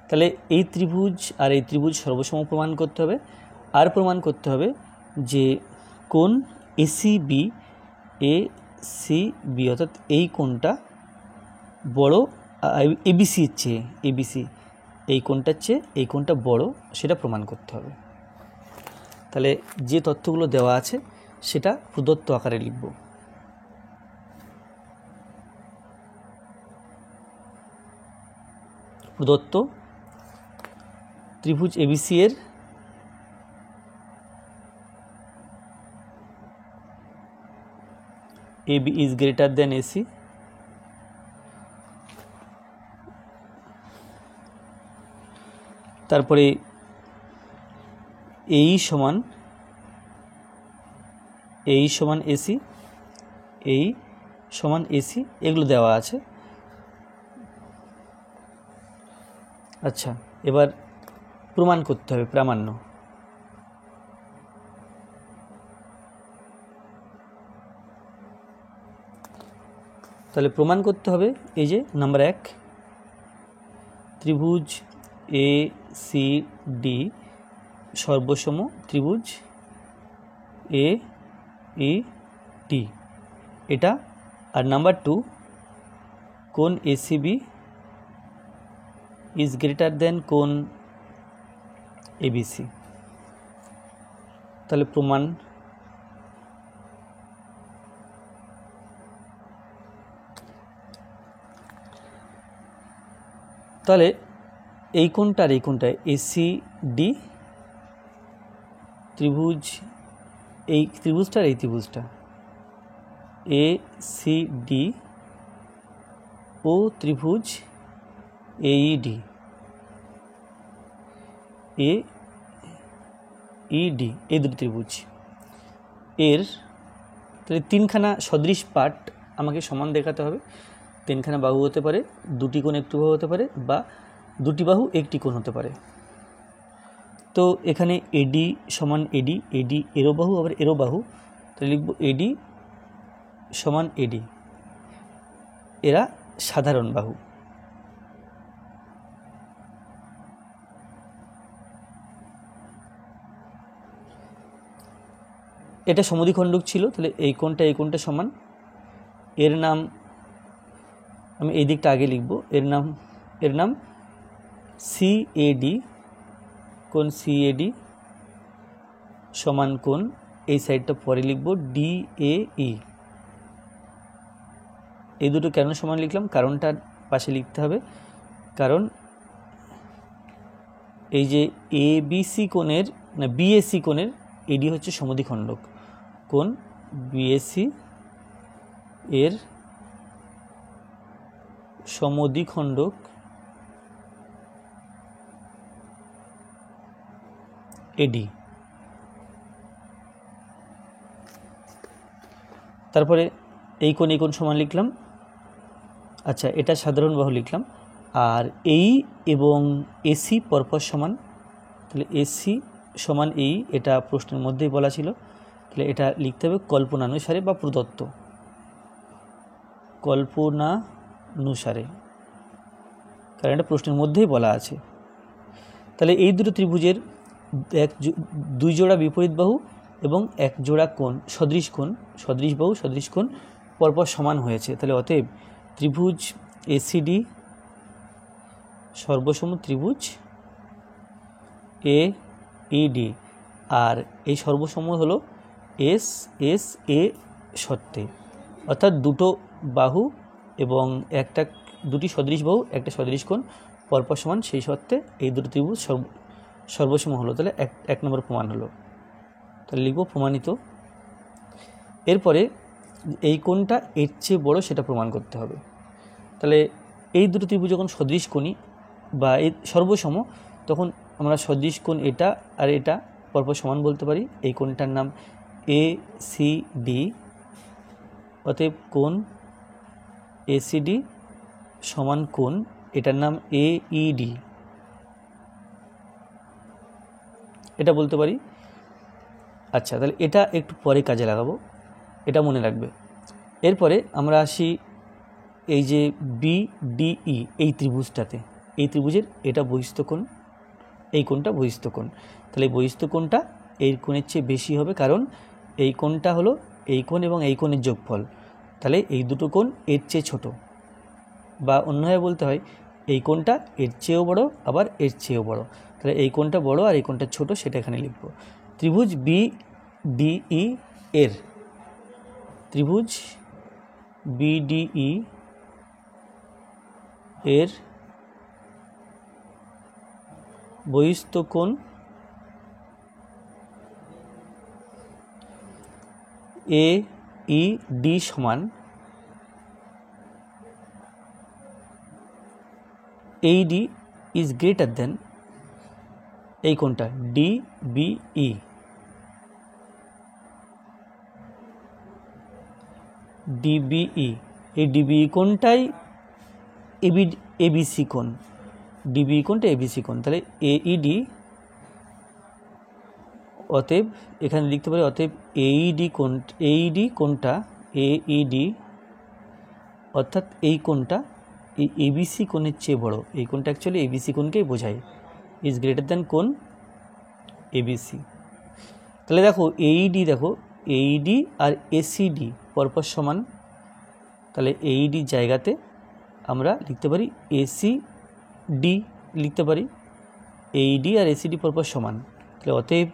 তাহলে এই ত্রিভুজ আর এই ত্রিভুজ সর্বসম প্রমাণ করতে হবে, আর প্রমাণ করতে হবে যে কোণ এসিবি এসিবি অর্থাৎ এই কোণটা বড় এবিসির চেয়ে, এবিসি এই কোণটার চেয়ে এই কোণটা বড়, সেটা প্রমাণ করতে হবে। তাহলে যে তথ্যগুলো দেওয়া আছে সেটা প্রদত্ত আকারে লিখব। প্রদত্ত ত্রিভুজ এবিসি এর AB is greater than AC, তারপরে এই সমান এসি, এই সমান এসি, এগুলো দেওয়া আছে। আচ্ছা, এবার প্রমাণ করতে হবে, প্রামাণ্য। তাহলে প্রমাণ করতে হবে, এই যে নাম্বার 1, ত্রিভুজ এ সি ডি সর্বসম ত্রিভুজ এ ই ডি, এটা। আর নাম্বার 2, কোণ এসিবি ইজ গ্রেটার দেন কোণ এবিসি। তাহলে প্রমাণ, তাহলে এই কোণটা আর এই কোণটা এসি ডি ত্রিভুজ, এই ত্রিভুজটা আর এই ত্রিভুজটা এ সি ডি ও ত্রিভুজ এইডি, এইডি, এই দুটি ত্রিভুজ এর, তাহলে 3খানা সদৃশ পার্ট আমাকে সমান দেখাতে হবে। 3খানা বাহু হতে পারে, 2টি কোণ একটি বাহু হতে পারে, বা 2টি বাহু একটি কোণ হতে পারে। তো এখানে এডি সমান এডি, এডি এরো বাহু আবার এরো বাহু, তাহলে লিখব এডি সমান এডি, এরা সাধারণ বাহু। এটা সমদ্বিখণ্ডক ছিল, তাহলে এই কোণটা সমান, এর নাম আমি এই দিকটা আগে লিখব, এর নাম সিএডি, কোণ সিএডি সমান কোণ, এই সাইডটা পরে লিখব ডিএই। এই দুটো কেন সমান লিখলাম, কারণটার পাশে লিখতে হবে, কারণ এই যে এবিসি কোণের না বিএসি কোণের এডি হচ্ছে সমদ্বিখণ্ডক, কোণ বিএসি এর সমদ্বিখণ্ডক এডি। তারপরে এই কোণ সমান লিখলাম। আচ্ছা, এটা সাধারণ বাহু লিখলাম। আর এই এবং এসি পরপর সমান, তাহলে এসি সমান এই, এটা প্রশ্নের মধ্যেই বলা ছিল, তাহলে এটা লিখতে হবে কল্পনানুসারে বা প্রদত্ত, কল্পনানুসারে, কারণ এটা প্রশ্নের মধ্যেই বলা আছে। তাহলে এই দুটো ত্রিভুজের 2 জোড়া বিপরীত বাহু এবং 1 জোড়া কোণ, সদৃশ বাহু সদৃশ কোণ পরপর সমান হয়েছে। তাহলে অতএব ত্রিভুজ এসিডি সর্বসম ত্রিভুজ এ ইডি, আর এই সর্বসম হলো এস এস এ শর্তে, অর্থাৎ দুটো বাহু এবং দুটি সদৃশ বাহু একটা সদৃশ কোণ পরপর সমান, সেই শর্তে এই দুটো ত্রিভুজ সর্বসম হলো। তাহলে 1 নম্বর প্রমাণ হলো। তাহলে লিখব প্রমাণিত। এরপরে এই কোণটা এর চেয়ে বড়, সেটা প্রমাণ করতে হবে। তাহলে এই দুটো ত্রিভুজ যখন সদৃশ কোণী বা এই সর্বসম, তখন আমরা সদৃশ কোণ এটা আর এটা পরপর সমান বলতে পারি। এই কোণটার নাম এ সি ডি, অতএব কোণ এসিডি সমান কোণ, এটার নাম এ ইডি, এটা বলতে পারি। আচ্ছা, তাহলে এটা একটু পরে কাজে লাগাবো, এটা মনে রাখবে। এরপরে আমরা আসি এই যে বিডিই, এই ত্রিভুজটাতে, এই ত্রিভুজের এটা বহিস্থ কোণ, এই কোণটা বহিস্থ কোণ। তাহলে এই বহিস্থ কোণটা এই কোণের চেয়ে বেশি হবে, কারণ এই কোণটা হলো এই কোণ এবং এই কোণের যোগফল। তাহলে এই দুটো কোণ এর চেয়ে ছোট, বা অন্যভাবে বলতে হয় এই কোণটা এর চেয়েও বড় আবার এর চেয়েও বড়। তাহলে এই কোণটা বড় আর এই কোণটা ছোট, সেটা এখানে লিখব। ত্রিভুজ বিডিই এর, ত্রিভুজ বিডিই এর বহিস্থ কোণ এ ই ডি সমান AD is greater than এই কোণটা ডিবিই, ডিবিই, এই ডিবিই কোণটাই এবিসি কোণ, ডিবিই কোণটা এবিসি কোণ। তাহলে এইডি, অতএব এখানে লিখতে পারি অতএব এইডি কোণটা এইডি অর্থাৎ এই কোণটা এই এবিসি কোণের চেয়ে বড়। এই কোণটা অ্যাকচুয়ালি এবিসি কোণকেই বোঝায়, ইজ গ্রেটার দ্যান কোণ এবিসি। তাহলে দেখো এইডি আর এসিডি পরপর সমান। তাহলে এইডির জায়গাতে আমরা লিখতে পারি এসিডি লিখতে পারি, এইডি আর এসিডি পরপর সমান। তাহলে অতএব,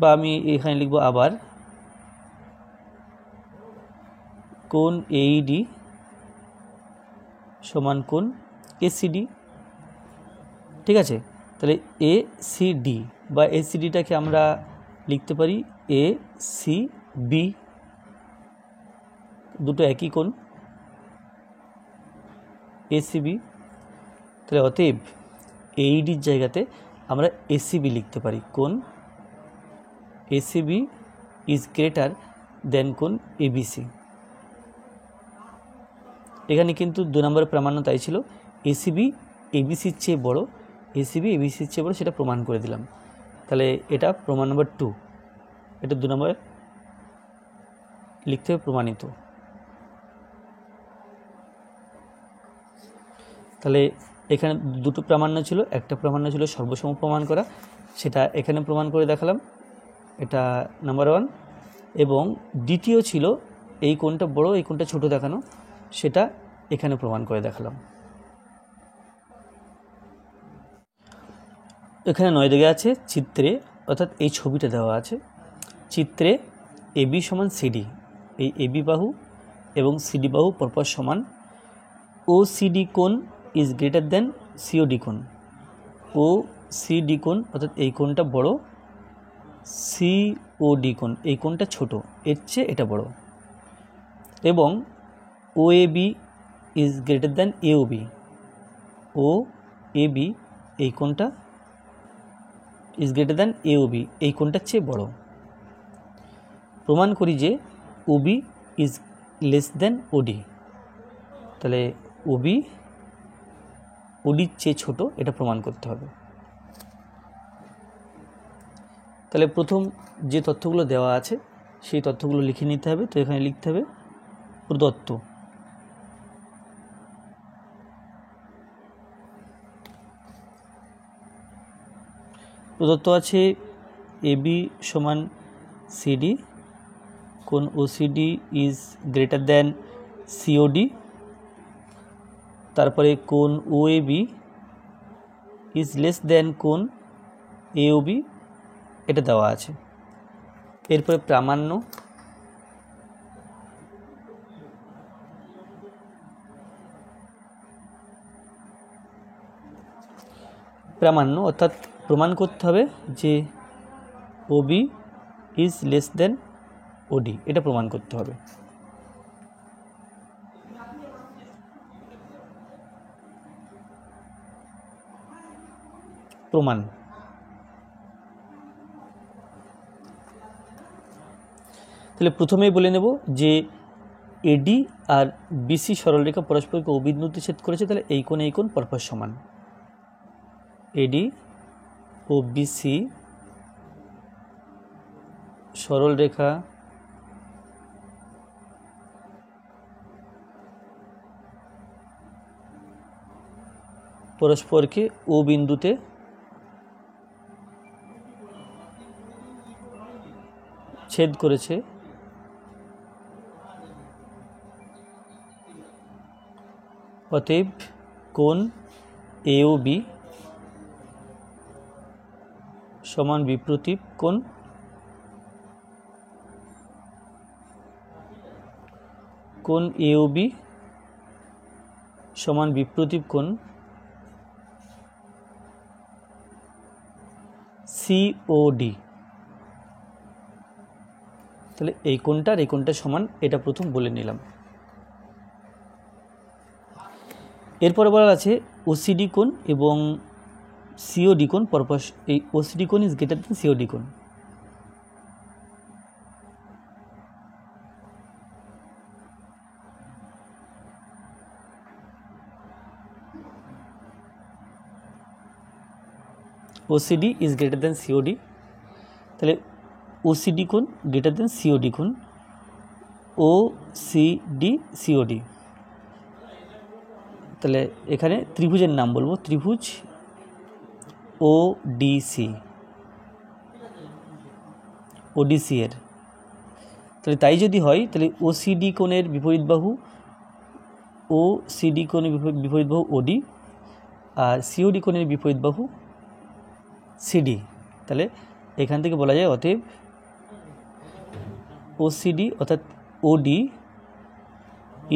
বা আমি এখানে লিখব আবার কোণ এইডি সমান কোণ এসিডি, ঠিক আছে। তাহলে এসিডি বা এসিডিটাকে আমরা লিখতে পারি এসিবি, দুটো একই কোণ এসিবি। তাহলে অতএব এইডির জায়গাতে আমরা এসিবি লিখতে পারি, কোণ এসিবি ইজ গ্রেটার দেন কোণ এবিসি। এখানে কিন্তু 2 নম্বরের প্রামাণ্য তাই ছিল, এসিবি এবিসির চেয়ে বড়, এসিবি এবিসির চেয়ে বড়, সেটা প্রমাণ করে দিলাম। তাহলে এটা প্রমাণ নম্বর 2, এটা 2 নম্বরে লিখতে হবে প্রমাণিত। তাহলে এখানে দুটো প্রামাণ্য ছিল, একটা প্রামাণ্য ছিল সর্বসম প্রমাণ করা, সেটা এখানে প্রমাণ করে দেখালাম, এটা নাম্বার 1। এবং দ্বিতীয় ছিল এই কোণটা বড় এই কোণটা ছোট দেখানো, সেটা এখানে প্রমাণ করে দেখালাম। এখানে 9 দিকে আছে চিত্রে, অর্থাৎ এই ছবিটা দেওয়া আছে চিত্রে, এবি সমান সিডি, এই এবি বাহু এবং সিডি বাহু পরপর সমান। ও সিডি কোণ ইজ গ্রেটার দেন সিওডি কোণ, ও সিডি কোণ অর্থাৎ এই কোণটা বড়, সিওডি কোণ এই কোণটা ছোট, এর চেয়ে এটা বড়। এবং O AB is greater than AOB, O AB এই কোণটা ইজ গ্রেটার দেন এওবি এই কোণটার চেয়ে বড়। প্রমাণ করি যে ওবি ইজ লেস দেন ওডি, তাহলে ওবি ওডির চেয়ে ছোট, এটা প্রমাণ করতে হবে। তাহলে প্রথম যে তথ্যগুলো দেওয়া আছে সেই তথ্যগুলো লিখে নিতে হবে। তো এখানে লিখতে হবে প্রদত্ত, প্রদত্ত আছে এবি সমান সিডি, কোণ OCD is greater then COD, তারপরে কোণ ওএবি ইজ লেস দেন কোণ এওবি, এটা দেওয়া আছে। এরপরে প্রামাণ্য, প্রামাণ্য অর্থাৎ প্রমাণ করতে হবে যে Obi is less then OD, এটা প্রমাণ করতে হবে। প্রমাণ, তাহলে প্রথমেই বলে নেব যে এডি আর বিসি সরলরেখা পরস্পরকে ও বিন্দুতে ছেদ করেছে, তাহলে এই কোণ পরপর সমান। এডি ও বিসি সরলরেখা পরস্পরকে ও বিন্দুতে ছেদ করেছে, অতএব কোণ এওবি সমান বিপ্রতীপ কোণ, কোণ এওবি সমান বিপ্রতীপ কোণ সিওডি। তাহলে এই কোণটার এই কোণটা সমান, এটা প্রথম বলে নিলাম। এরপরে বলা আছে ওসিডি কোণ এবং সিওডি কোণ পরপর, এই ওসিডি কোণ ইজ গ্রেটার দেন সিওডি কোণ। OCD is greater then COD, তাহলে ওসিডি কোণ গ্রেটার দেন সিওডি কোণ, ও সিডি সিওডি। তাহলে এখানে ত্রিভুজের নাম বলবো, ত্রিভুজ ওডিসি, ওডিসি এর। তাহলে তাই যদি হয় তাহলে ওসিডি কোণের বিপরীত বাহু, ও সিডি কোণের বিপরীত বাহু ওডি, আর সিওডি কোণের বিপরীত বাহু সিডি। তাহলে এখান থেকে বলা যায় অতএব ওসিডি অর্থাৎ ওডি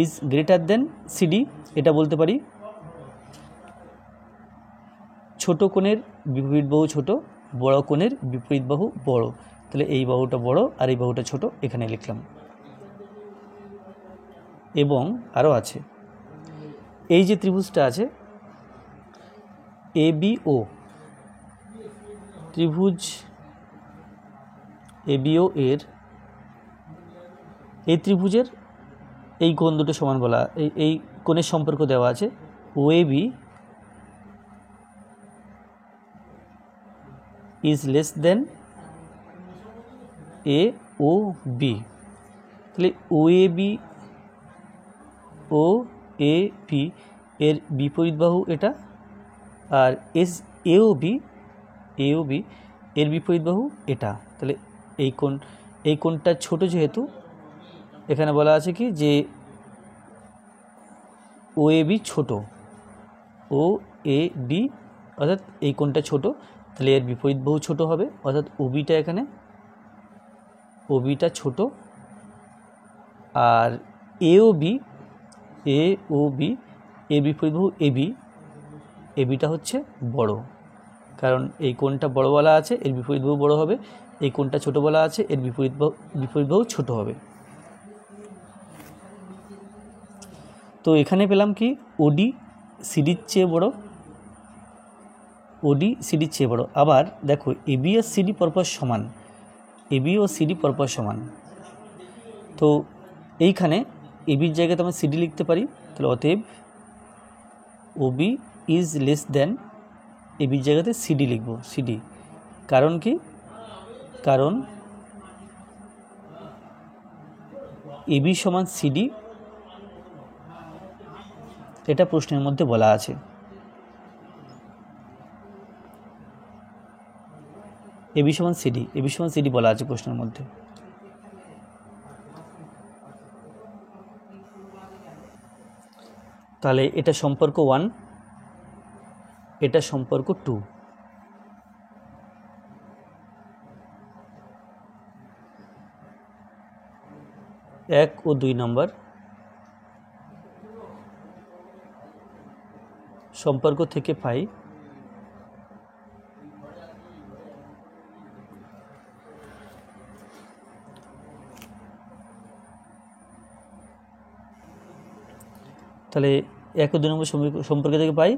ইজ গ্রেটার দেন সিডি। এটা বলতে পারি ছোট কোণের বিপরীত বাহু ছোট, বড় কোণের বিপরীত বাহু বড়। তাহলে এই বাহুটা বড় আর এই বাহুটা ছোট, এখানে লিখলাম। এবং আরও আছে, এই যে ত্রিভুজটা আছে এবিও, ত্রিভুজ এবিও এর, এই ত্রিভুজের এই কোণ দুটো সমান বলা, এই কোণের সম্পর্ক দেওয়া আছে। OAB is less than A O B. তাহলে ওএবি ও এ পি এর বিপরীত বাহু এটা, আর এওবি এর বিপরীত বাহু এটা। তাহলে এই কোণটা ছোট, যেহেতু এখানে বলা আছে কি যে ওএবি ছোট, ও এ বি অর্থাৎ এই কোণটা ছোট, তাহলে এর বিপরীত বাহু ছোট হবে, অর্থাৎ ওবিটা এখানে, ওবিটা ছোট। আর এওবি এর বিপরীত বাহু এবিটা হচ্ছে বড়, কারণ এই কোণটা বড় বলা আছে, এর বিপরীত বাহু বড় হবে। এই কোণটা ছোট বলা আছে, এর বিপরীত বাহু ছোট হবে। তো এখানে পেলাম কি ওডি সিডির চেয়ে বড়, ওডি সিডির চেয়ে বড়। আবার দেখো এবি আর সিডি পরপর সমান, এবি ও সিডি পরপর সমান। তো এইখানে এবির জায়গাতে আমরা সিডি লিখতে পারি। তাহলে অতএব ওবি ইজ লেস দেন, এবির জায়গাতে সিডি লিখব, সিডি। কারণ কি, কারণ এবি সমান সিডি, এটা প্রশ্নের মধ্যে বলা আছে। এবি সমান সিডি বলা আছে প্রশ্নের মধ্যে। তাহলে এটা সম্পর্ক 1, এটা সম্পর্ক 2। 1 ও 2 নম্বর সম্পর্ক থেকে পাই তাহলে 1 ও 2 নম্বর সম্পর্ক থেকে পাই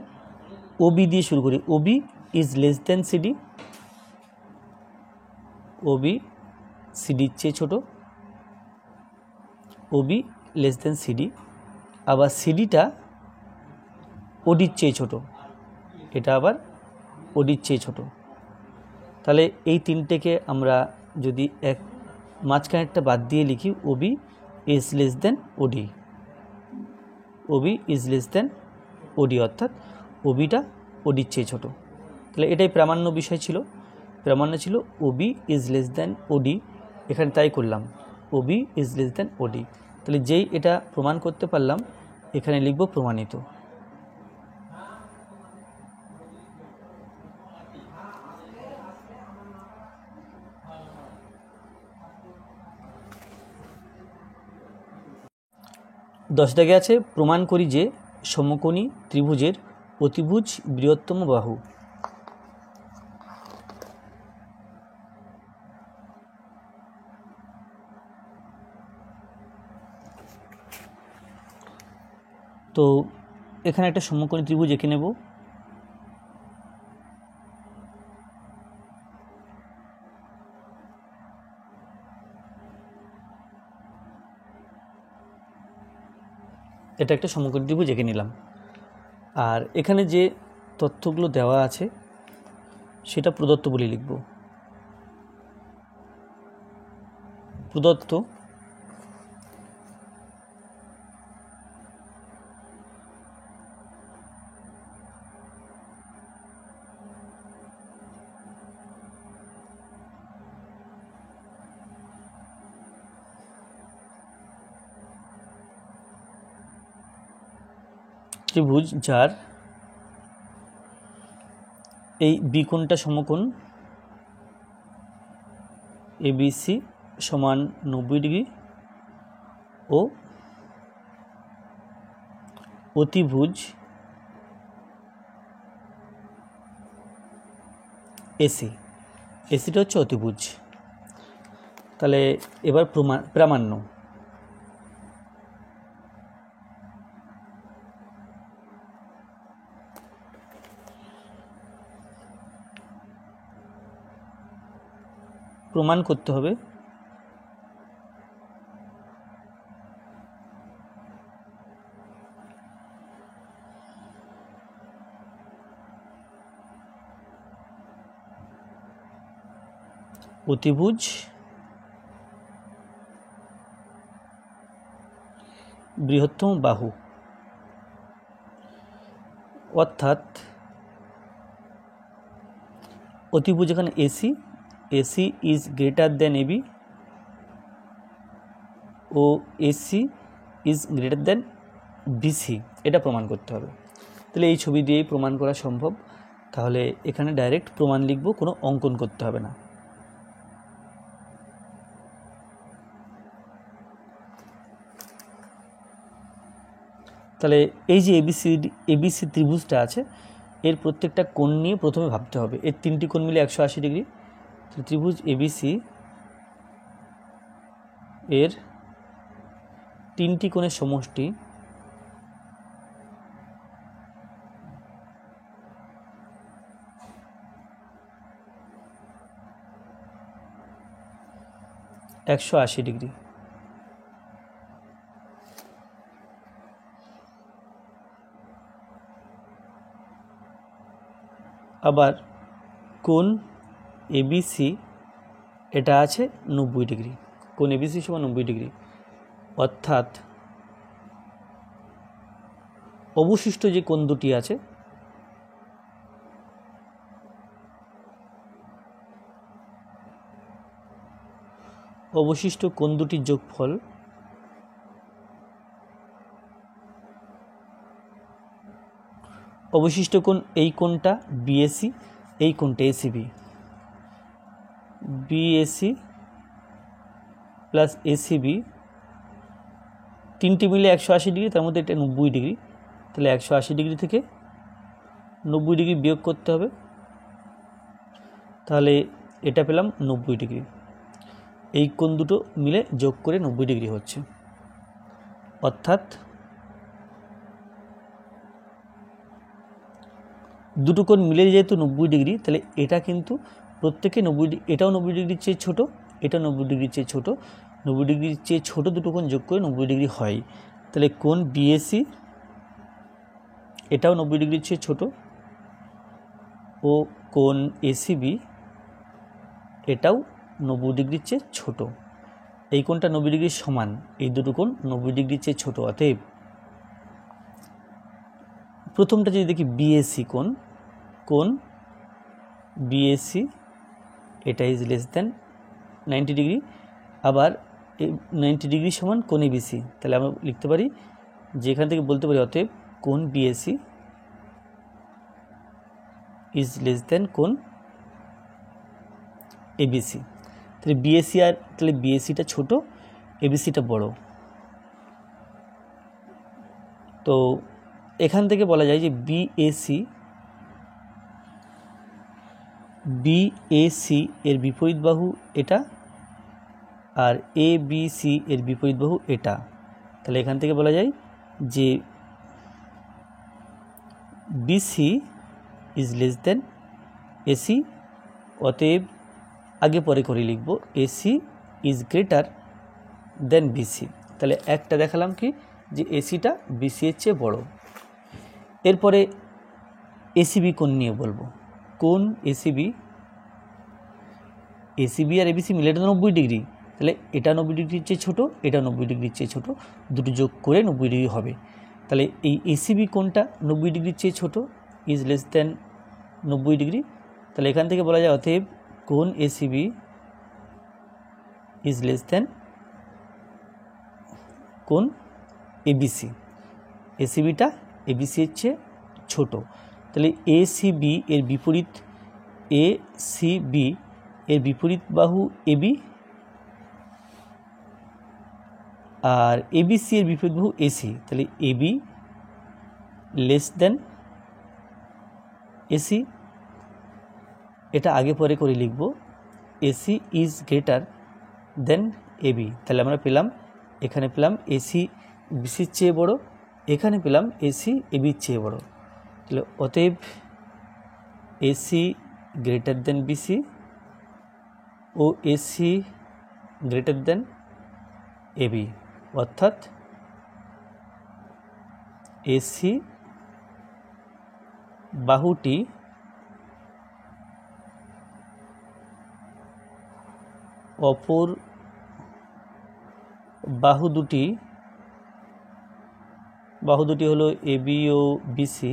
ওবি দিয়ে শুরু করি। OB is less than CD, OB সিডির চেয়ে ছোট, ওবি লেস দেন সিডি। আবার সিডিটা ওডির চেয়ে ছোট, এটা আবার ওডির চেয়ে ছোট। তাহলে এই তিনটেকে আমরা যদি এক মাঝখানেরটা বাদ দিয়ে লিখি, ওবি ইজ লেস দেন ওডি, ওবি ইজ লেস দেন ওডি, অর্থাৎ ওবিটা ওডির চেয়ে ছোট। তাহলে এটাই প্রামাণ্য বিষয় ছিল, প্রামাণ্য ছিল ওবি ইজ লেস দেন ওডি। এখানে তাই করলাম, ওবি ইজ লেস দেন ওডি। তাহলে যেই এটা প্রমাণ করতে পারলাম, এখানে লিখব প্রমাণিত। দশ দাগে আছে, প্রমাণ করি যে সমকোণী ত্রিভুজের অতিভুজ বৃহত্তম বাহু। তো এখানে একটা সমকোণী ত্রিভুজ এঁকে নেব। এটা একটা সমকোণী ত্রিভুজ এঁকে নিলাম। আর এখানে যে তথ্যগুলো দেওয়া আছে সেটা প্রদত্ত বলে লিখব। প্রদত্ত ত্রিভুজ যার এই বি কোণটা সমকোণ এবিসি সমান 90 ডিগ্রি ও অতিভুজ এসি, এসিটা হচ্ছে অতিভুজ। তাহলে এবার প্রামাণ্য। প্রমাণ করতে হবে অতিভুজ বৃহত্তম বাহু, অর্থাৎ অতিভুজ এখানে AC, AC is greater than AB ও AC is greater than BC, এটা প্রমাণ করতে হবে। তাহলে এই ছবি দিয়েই প্রমাণ করা সম্ভব। তাহলে এখানে ডাইরেক্ট প্রমাণ লিখব, কোনো অঙ্কন করতে হবে না। তাহলে এই যে এবিসি ত্রিভুজটা আছে এর প্রত্যেকটা কোণ নিয়ে প্রথমে ভাবতে হবে। এর 3টি কোণ মিলে 180 ডিগ্রি। ত্রিভুজ এবিসি এর 3টি কোণের সমষ্টি (180 ডিগ্রি। আবার কোণ এবিসি এটা আছে 90 ডিগ্রি, কোণ এবিসি সমান 90 ডিগ্রি, অর্থাৎ অবশিষ্ট যে কোণ দুটি আছে অবশিষ্ট কোণ দুটির যোগফল অবশিষ্ট কোণ এই কোণটা বিএসি, এই কোণটা এসিবি, বিএসি প্লাস এসিবি 3টি মিলে 180 ডিগ্রি, তার মধ্যে এটা 90 ডিগ্রি। তাহলে 180 ডিগ্রি থেকে 90 ডিগ্রি বিয়োগ করতে হবে। তাহলে এটা পেলাম 90 ডিগ্রি। এই কোণ দুটো মিলে যোগ করে 90 ডিগ্রি হচ্ছে, অর্থাৎ দুটো কোণ মিলে যেহেতু 90 ডিগ্রি, তাহলে এটা কিন্তু প্রত্যেকে 90 ডিগ্রি, এটাও 90 ডিগ্রির চেয়ে ছোটো, এটাও 90 ডিগ্রির চেয়ে ছোটো, 90 ডিগ্রির চেয়ে ছোটো দুটো কোণ যোগ করে 90 ডিগ্রি হয়। তাহলে কোণ বিএসি এটাও 90 ডিগ্রির চেয়ে ছোটো ও কোণ এসিবি এটাও 90 ডিগ্রির চেয়ে ছোটো। এই কোণটা 90 ডিগ্রির সমান, এই দুটো কোণ 90 ডিগ্রির চেয়ে ছোটো। অতএব প্রথমটা যদি দেখি বিএসি কোণ বিএসি এটা ইজ লেস দেন 90 ডিগ্রি, আবার 90 ডিগ্রি সমান কোণ এবিসি। তাহলে আমরা লিখতে পারি যে এখান থেকে বলতে পারি অতএব কোণ বিএসি ইজ লেস দেন কোণ এবিসি। তাহলে বিএসি আর তাহলে বিএসিটা ছোটো, এবিসিটা বড়। তো এখান থেকে বলা যায় যে বিএসি এর বিপরীত বাহু এটা আর এবিসি এর বিপরীত বাহু এটা। তাহলে এখান থেকে বলা যায় যে BC is less than AC, অতএব আগে পরে করে লিখব AC is greater than BC. তাহলে একটা দেখালাম কি যে এসিটা বিসি এর চেয়ে বড়। এরপরে এসিবি কোণ নিয়ে বলবো। কোণ এসিবি আর এবিসি মিলে এটা 90 ডিগ্রি, তাহলে এটা 90 ডিগ্রির চেয়ে ছোটো, এটা 90 ডিগ্রির চেয়ে ছোটো, দুটো যোগ করে 90 ডিগ্রি হবে। তাহলে এই এসিবি কোণটা 90 ডিগ্রির চেয়ে ছোটো, ইজ লেস দ্যান 90 ডিগ্রি। তাহলে এখান থেকে বলা যায় অতএব কোণ এসিবি ইজ লেস দ্যান কোণ এবিসি। এসিবিটা এবিসি এর চেয়ে ছোটো। তাহলে এসিবি এর বিপরীত, এসিবি এর বিপরীত বাহু এবি, আর এবিসি এর বিপরীত বাহু এসি। তাহলে এবি লেস দেন এসি। এটা আগে পরে করে লিখব, AC is greater than AB. তাহলে আমরা পেলাম, এখানে পেলাম এসি বিসির চেয়ে বড়, এখানে পেলাম এসি এবির চেয়ে বড়। তাহলে অতএব এসি গ্রেটার দেন বিসি ও এসি গ্রেটার দেন এবি, অর্থাৎ এসি বাহুটি অপর বাহু দুটি হলো এবি ও বিসি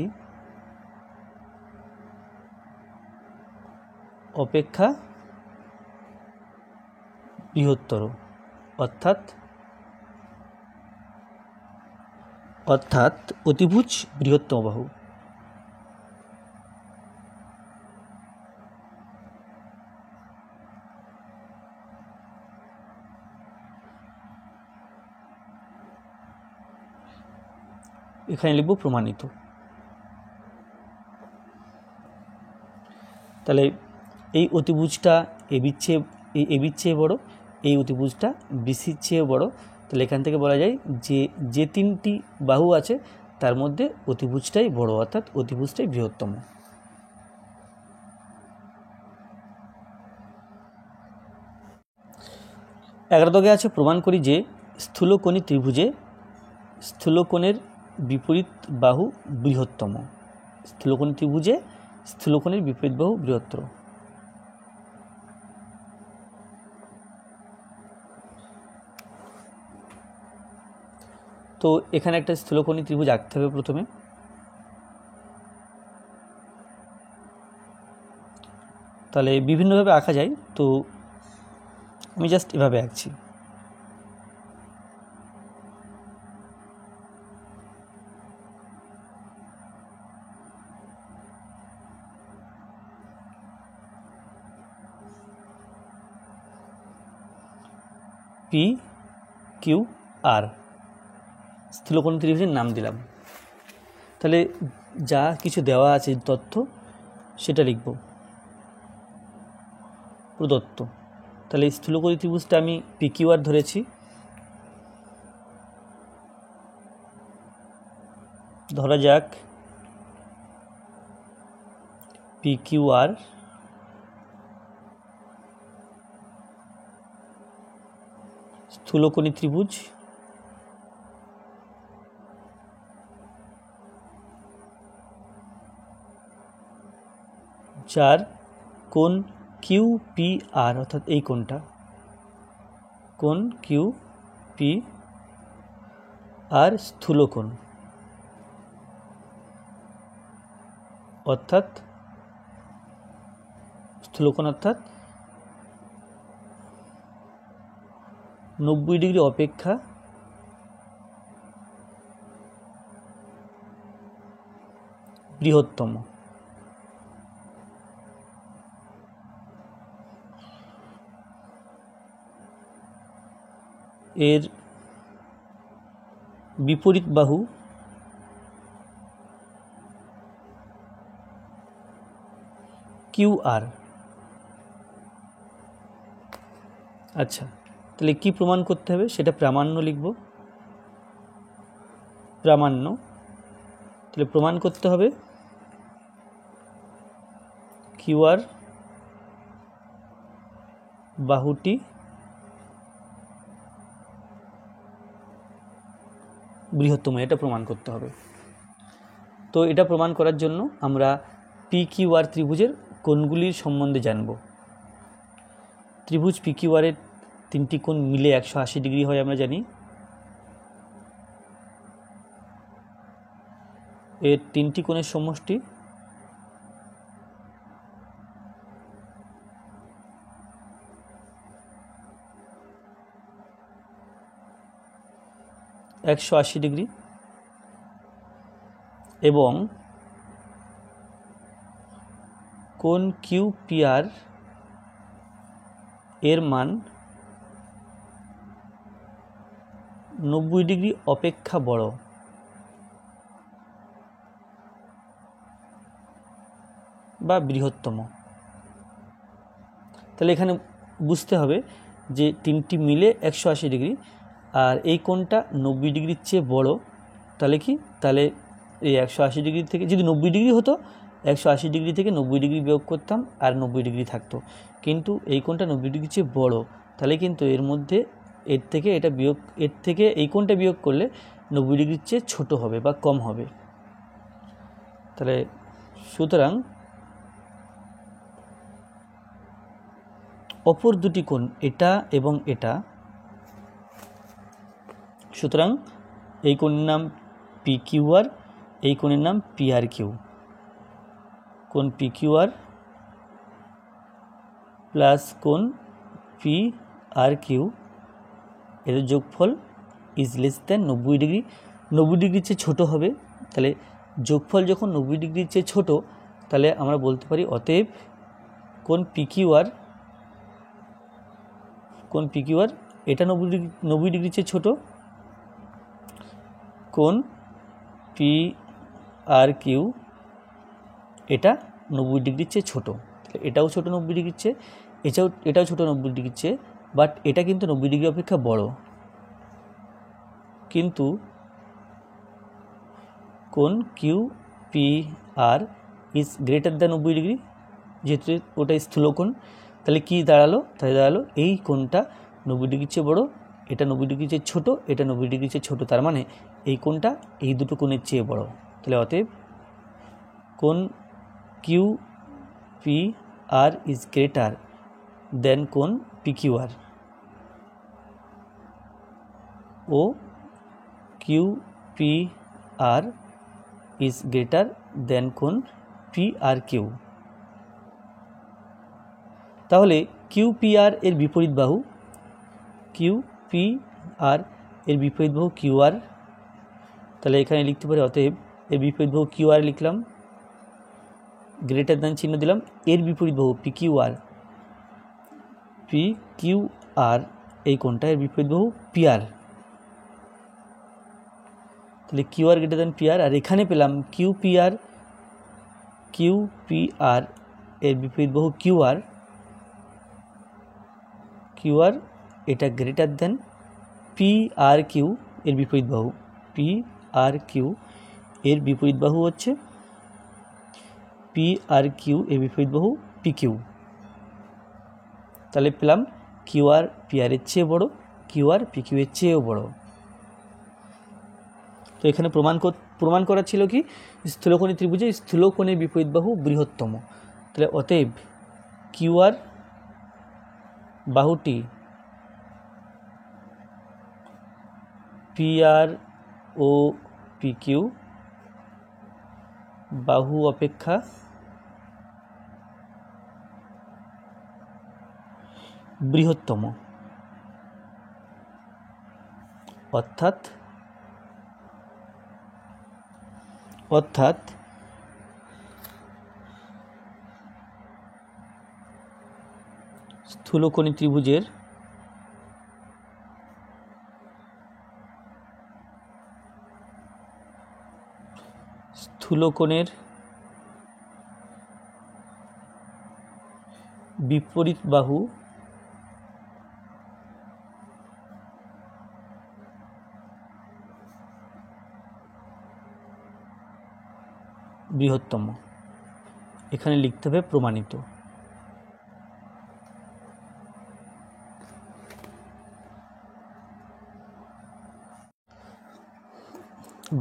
অপেক্ষা বৃহত্তর, অর্থাৎ অতিভুজ বৃহত্তম বাহু। এখানে লিখব প্রমাণিত। তাহলে এই অতিভুজটা এবির চেয়ে বড়, এই অতিভুজটা বিসির চেয়ে বড়। তাহলে এখান থেকে বলা যায় যে তিনটি বাহু আছে তার মধ্যে অতিভুজটাই বড়, অর্থাৎ অতিভুজটাই বৃহত্তম। এগারো দাগে আছে, প্রমাণ করি যে স্থূলকোণী ত্রিভুজে স্থূলকোণের বিপরীত বাহু বৃহত্তম। স্থূলকোণী ত্রিভুজে স্থূলকোণের বিপরীত বাহু বৃহত্তর। তো এখানে একটা স্থূলকোণী ত্রিভুজ আঁকতে হবে প্রথমে। তাহলে বিভিন্নভাবে আঁকা যায়, তো আমি জাস্ট এভাবে আঁকছি। পি কিউ আর স্থূলকোণী ত্রিভুজের নাম দিলাম। তাহলে যা কিছু দেওয়া আছে তথ্য সেটা লিখব, প্রদত্ত। তাহলে স্থূলকোণী ত্রিভুজটা আমি পি কিউ আর ধরেছি। ধরা যাক পি কিউ আর স্থূলকোণী ত্রিভুজ, যার কোণ কিউ পি আর, অর্থাৎ এই কোণটা কোণ কিউ পি আর স্থূলকোণ, অর্থাৎ 90 ডিগ্রি অপেক্ষা বৃহত্তম। এর বিপরীত বাহু কিউ আর। আচ্ছা, তাহলে কি প্রমাণ করতে হবে সেটা প্রামাণ্য লিখব। প্রামাণ্য, তাহলে প্রমাণ করতে হবে কিউ আর বাহুটি বৃহত্তম, এটা প্রমাণ করতে হবে। তো এটা প্রমাণ করার জন্য আমরা PQR ত্রিভুজের কোণগুলির সম্বন্ধে জানব। ত্রিভুজ PQR এর 3টি কোণ মিলে 180 ডিগ্রি হয় আমরা জানি। এর 3টি কোণের সমষ্টি 180 ডিগ্রি এবং কোণ QPR এর মান 90 ডিগ্রি অপেক্ষা বড় বা বৃহত্তম। তাহলে এখানে বুঝতে হবে যে 3টি মিলে 180 ডিগ্রি, আর এই কোণটা 90 ডিগ্রির চেয়ে বড়। তাহলে কি, তাহলে এই 180 ডিগ্রি থেকে যদি 90 ডিগ্রি হতো, 180 ডিগ্রি থেকে 90 ডিগ্রি বিয়োগ করতাম আর 90 ডিগ্রি থাকতো, কিন্তু এই কোণটা 90 ডিগ্রির চেয়ে বড়। তাহলে কিন্তু এর মধ্যে এর থেকে এটা বিয়োগ, এর থেকে এই কোণটা বিয়োগ করলে 90 ডিগ্রির চেয়ে ছোট হবে বা কম হবে। তাহলে সুতরাং অপর দুটি কোণ এটা এবং এটা, সুতরাং এই কোণের নাম PQR, এই কোণের নাম PRQ। কোণ PQR প্লাস কোণ PRQ এদের যোগফল ইজ লেস দ্যান 90 ডিগ্রি। 90 ডিগ্রির চেয়ে ছোটো হবে। তাহলে যোগফল যখন 90 ডিগ্রির চেয়ে ছোট, তাহলে আমরা বলতে পারি অতএব কোণ PQR এটা 90 ডিগ্রির চেয়ে ছোট, কোণ PRQ এটা 90 ডিগ্রির চেয়ে ছোট। এটাও ছোট 90 ডিগ্রির চেয়ে, এটাও ছোট 90 ডিগ্রির চেয়ে, বাট এটা কিন্তু 90 ডিগ্রি অপেক্ষা বড়। কিন্তু কোণ QPR is greater than 90 degree, যেহেতু ওটা স্থূলকোণ। তাহলে কি দাঁড়ালো, তাহলে দাঁড়ালো এই কোণটা 90 ডিগ্রির চেয়ে বড়, এটা 90 ডিগ্রির চেয়ে ছোট, এটা 90 ডিগ্রির চেয়ে ছোট। তার মানে এই কোণটা এই দুটো কোণের চেয়ে বড়। তাহলে অতএব কোণ QPR ইজ গ্রেটার দেন কোণ PQR ও QPR ইজ গ্রেটার দেন কোণ PRQ। তাহলে QPR এর বিপরীত বাহু, QPR এর বিপরীত বাহু QR। তাহলে এখানে লিখতে পারি অতএব এর বিপরীত বাহু QR লিখলাম, গ্রেটার দ্যান চিহ্ন দিলাম। এর বিপরীত বাহু PQR এই কোণটা, এর বিপরীত বাহু PR। তাহলে QR গ্রেটার দ্যান PR, আর এখানে পেলাম QPR এর বিপরীত বাহু QR এটা গ্রেটার দ্যান PRQ এর বিপরীত বাহু। PRQ এর বিপরীত বাহু হচ্ছে PRQ এর বিপরীত বাহু PQ। তাহলে পেলাম QR PR এর চেয়ে বড়, QR PQ এর চেয়েও বড়। তো এখানে প্রমাণ করা ছিল কি, স্থূলকোণী ত্রিভুজে স্থূলকোণের বিপরীত বাহু বৃহত্তম। তাহলে অতএব QR বাহুটি PR ও PQ বাহু অপেক্ষা বৃহত্তম, অর্থাৎ স্থূলকোণী ত্রিভুজের স্থূলকোণের বিপরীত বাহু বৃহত্তম। এখানে লিখতে হবে প্রমাণিত।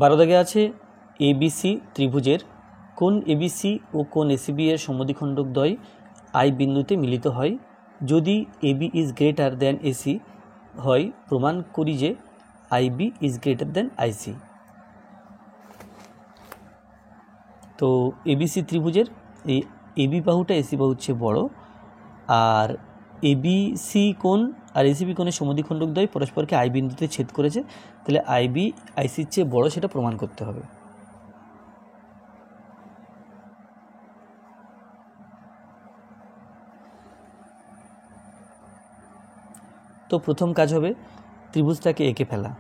12 দাগে আছে এবিসি ত্রিভুজের কোন এবিসি ও কোন এসিবি এর সমদ্বিখণ্ডক দ্বয় আই বিন্দুতে মিলিত হয়, যদি AB is greater than AC হয় প্রমাণ করি যে IB is greater than IC. তো এবিসি ত্রিভুজের এই এবি বাহুটা এসি বাহুর চেয়ে বড়, আর এবিসি কোণ আর এসিবি কোণের সমদ্বিখণ্ডক দ্বয় পরস্পরকে আই বিন্দুতে ছেদ করেছে, তাহলে আইবি আইসির চেয়ে বড় সেটা প্রমাণ করতে হবে। তো প্রথম কাজ হবে ত্রিভুজটাকে এঁকে ফেলা।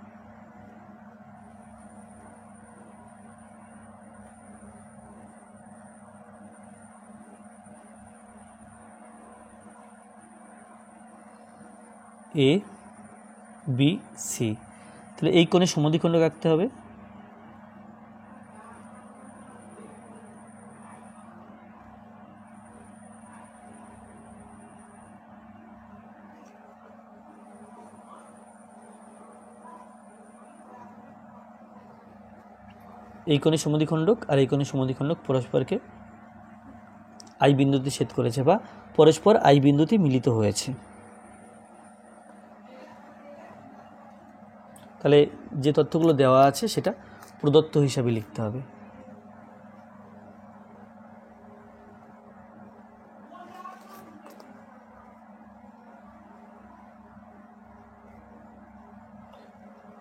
এ বি সি, তাহলে এই কোণের সমদ্বিখণ্ডক আঁকতে হবে। এই কোণের সমদ্বিখণ্ডক আর এই কোণের সমদ্বিখণ্ডক পরস্পরকে আই বিন্দুতে ছেদ করেছে বা পরস্পর আই বিন্দুতে মিলিত হয়েছে। তাহলে যে তথ্যগুলো দেওয়া আছে সেটা প্রদত্ত হিসাবে লিখতে হবে।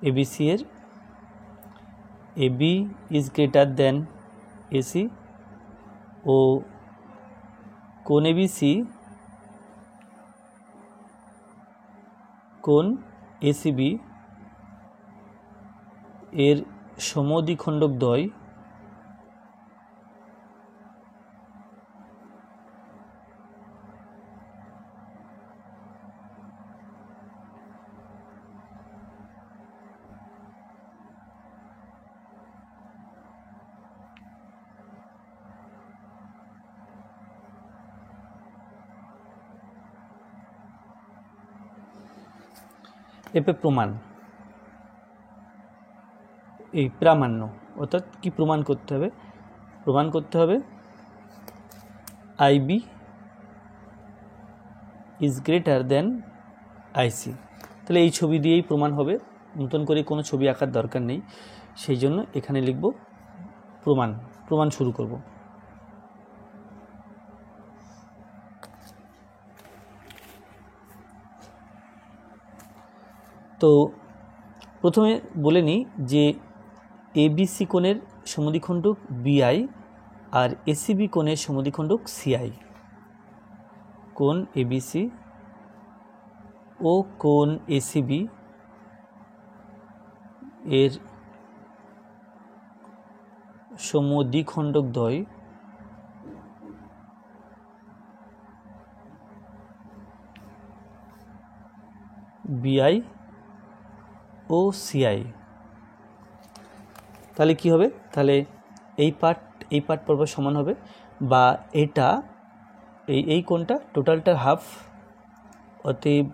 এবিসি এর AB is greater than AC ও কোণ এবিসি কোণ এসিবি এর সমদ্বিখণ্ডক দ্বয় এরপর প্রমাণ, এই প্রামাণ্য অর্থাৎ কি প্রমাণ করতে হবে, প্রমাণ করতে হবে আইবি ইজ গ্রেটার দেন আইসি। তাহলে এই ছবি দিয়েই প্রমাণ হবে, নতুন করে কোনো ছবি আঁকার দরকার নেই, সেই জন্য এখানে লিখব প্রমাণ। প্রমাণ শুরু করব। তো প্রথমে বলে নিই যে এবিসি কোণের সমদ্বিখণ্ডক বিআই আর এসিবি কোণের সমদ্বিখণ্ডক সিআই। কোণ এবিসি ও কোণ এসিবি এর সমদ্বিখণ্ডক দ্বয় বিআই ও সিআই। তাহলে কি হবে, তাহলে এই পার্ট পরপর সমান হবে, বা এটা এই কোণটা টোটালটার হাফ, অতএব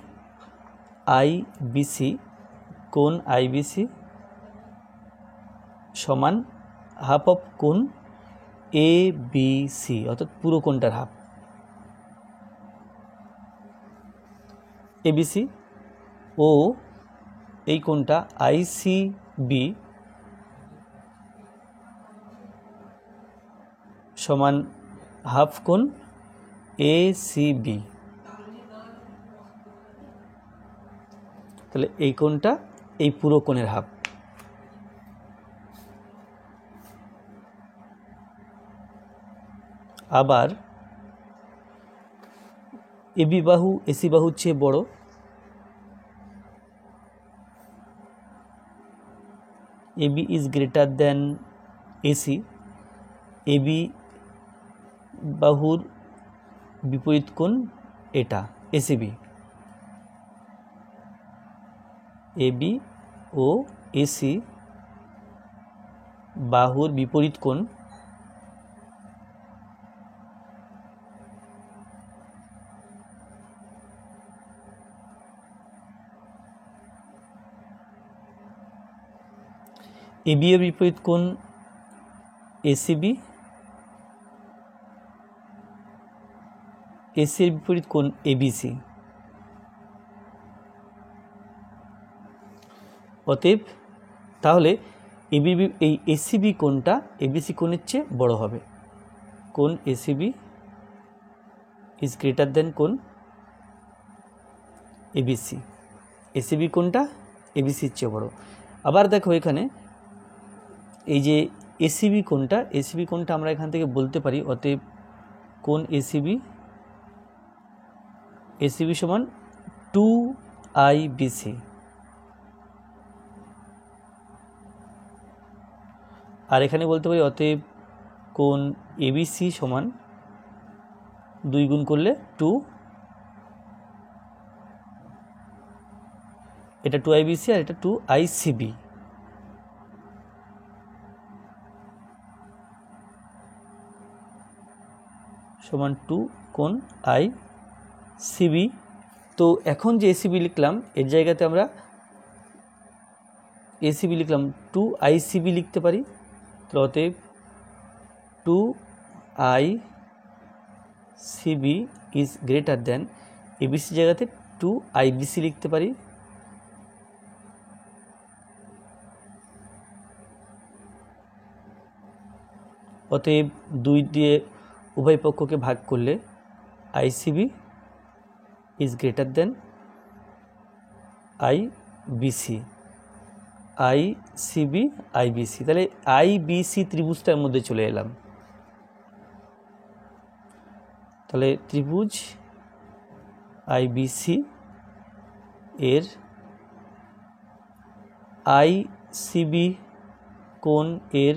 আইবিসি কোণ আইবিসি সমান হাফ অফ কোণ এ বি সি, অর্থাৎ পুরো কোণটার হাফ। এবিসি ও এই কোণটা আইসিবি সমান হাফ কোণ এসিবি। তাহলে এই কোণটা এই পুরো কোণের হাফ। আবার এবি বাহু এসি বাহুর চেয়ে বড়, AB is greater than AC, AB বাহুর বিপরীত কোণ এটা এসিবি, এবি ও এসি বাহুর বিপরীত কোণ এবি এর বিপরীত কোণ এসিবি, এসি এর বিপরীত কোণ এবিসি। অতএব তাহলে এই এসিবি কোণটা এবিসি কোণের চেয়ে বড় হবে। কোণ এসিবি ইজ গ্রেটার দেন কোণ এবিসি। এসিবি কোণটা এবিসির চেয়ে বড়। আবার দেখো এখানে এই যে এসিবি কোণটা আমরা এখান থেকে বলতে পারি, অতএব কোণ এসিবি সমান 2IBC। আর এখানে বলতে পারি অতএব কোণ এবিসি সমান 2 গুণ করলে 2, এটা 2IBC আর এটা 2ICB। সমান 2 কোণ ICB। তো এখন যে এসিবি লিখলাম এর জায়গাতে আমরা এসিবি লিখলাম 2ICB লিখতে পারি। তো অতএব 2ICB is greater then, ABC জায়গাতে 2IBC লিখতে পারি। অতএব 2 দিয়ে উভয় পক্ষকে ভাগ করলে ICB is greater then IBC। ICB IBC, তাহলে IBC ত্রিভুজটার মধ্যে চলে এলাম। তাহলে ত্রিভুজ IBC এর ICB কোণ এর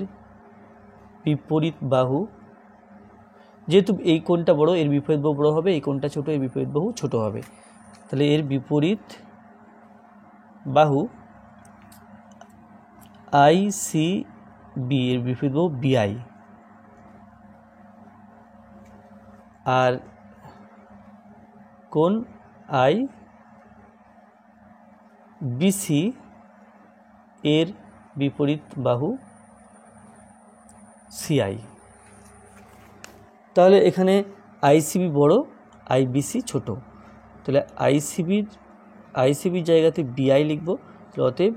বিপরীত বাহু, যেহেতু এই কোণটা বড় এর বিপরীত বাহু বড় হবে, এই কোণটা ছোট এর বিপরীত বাহু ছোট হবে। তাহলে এর বিপরীত বাহু ICB এর বিপরীত বাহু BI, আর কোণ IBC এর বিপরীত বাহু CI। তাহলে এখানে ICB বড়, IBC ছোট, তাহলে ICBর জায়গাতে BI লিখব। অতএব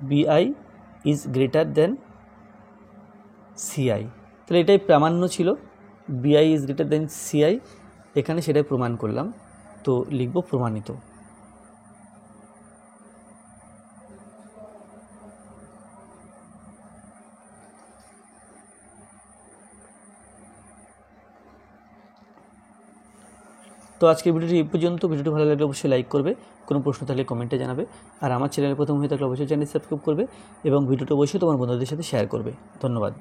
BI is greater then CI। তাহলে এটাই প্রামাণ্য ছিল, BI is greater then CI। এখানে সেটাই প্রমাণ করলাম, তো লিখব প্রমাণিত। তো আজকের ভিডিওটি এই পর্যন্ত। ভিডিওটি ভালো লাগলে অবশ্যই লাইক করবে, কোনো প্রশ্ন থাকলে কমেন্টে জানাবে, আর আমার চ্যানেলে প্রথম হয়ে থাকলে অবশ্যই চ্যানেল সাবস্ক্রাইব করবে এবং ভিডিওটি অবশ্যই তোমার বন্ধুদের সাথে শেয়ার করবে। ধন্যবাদ।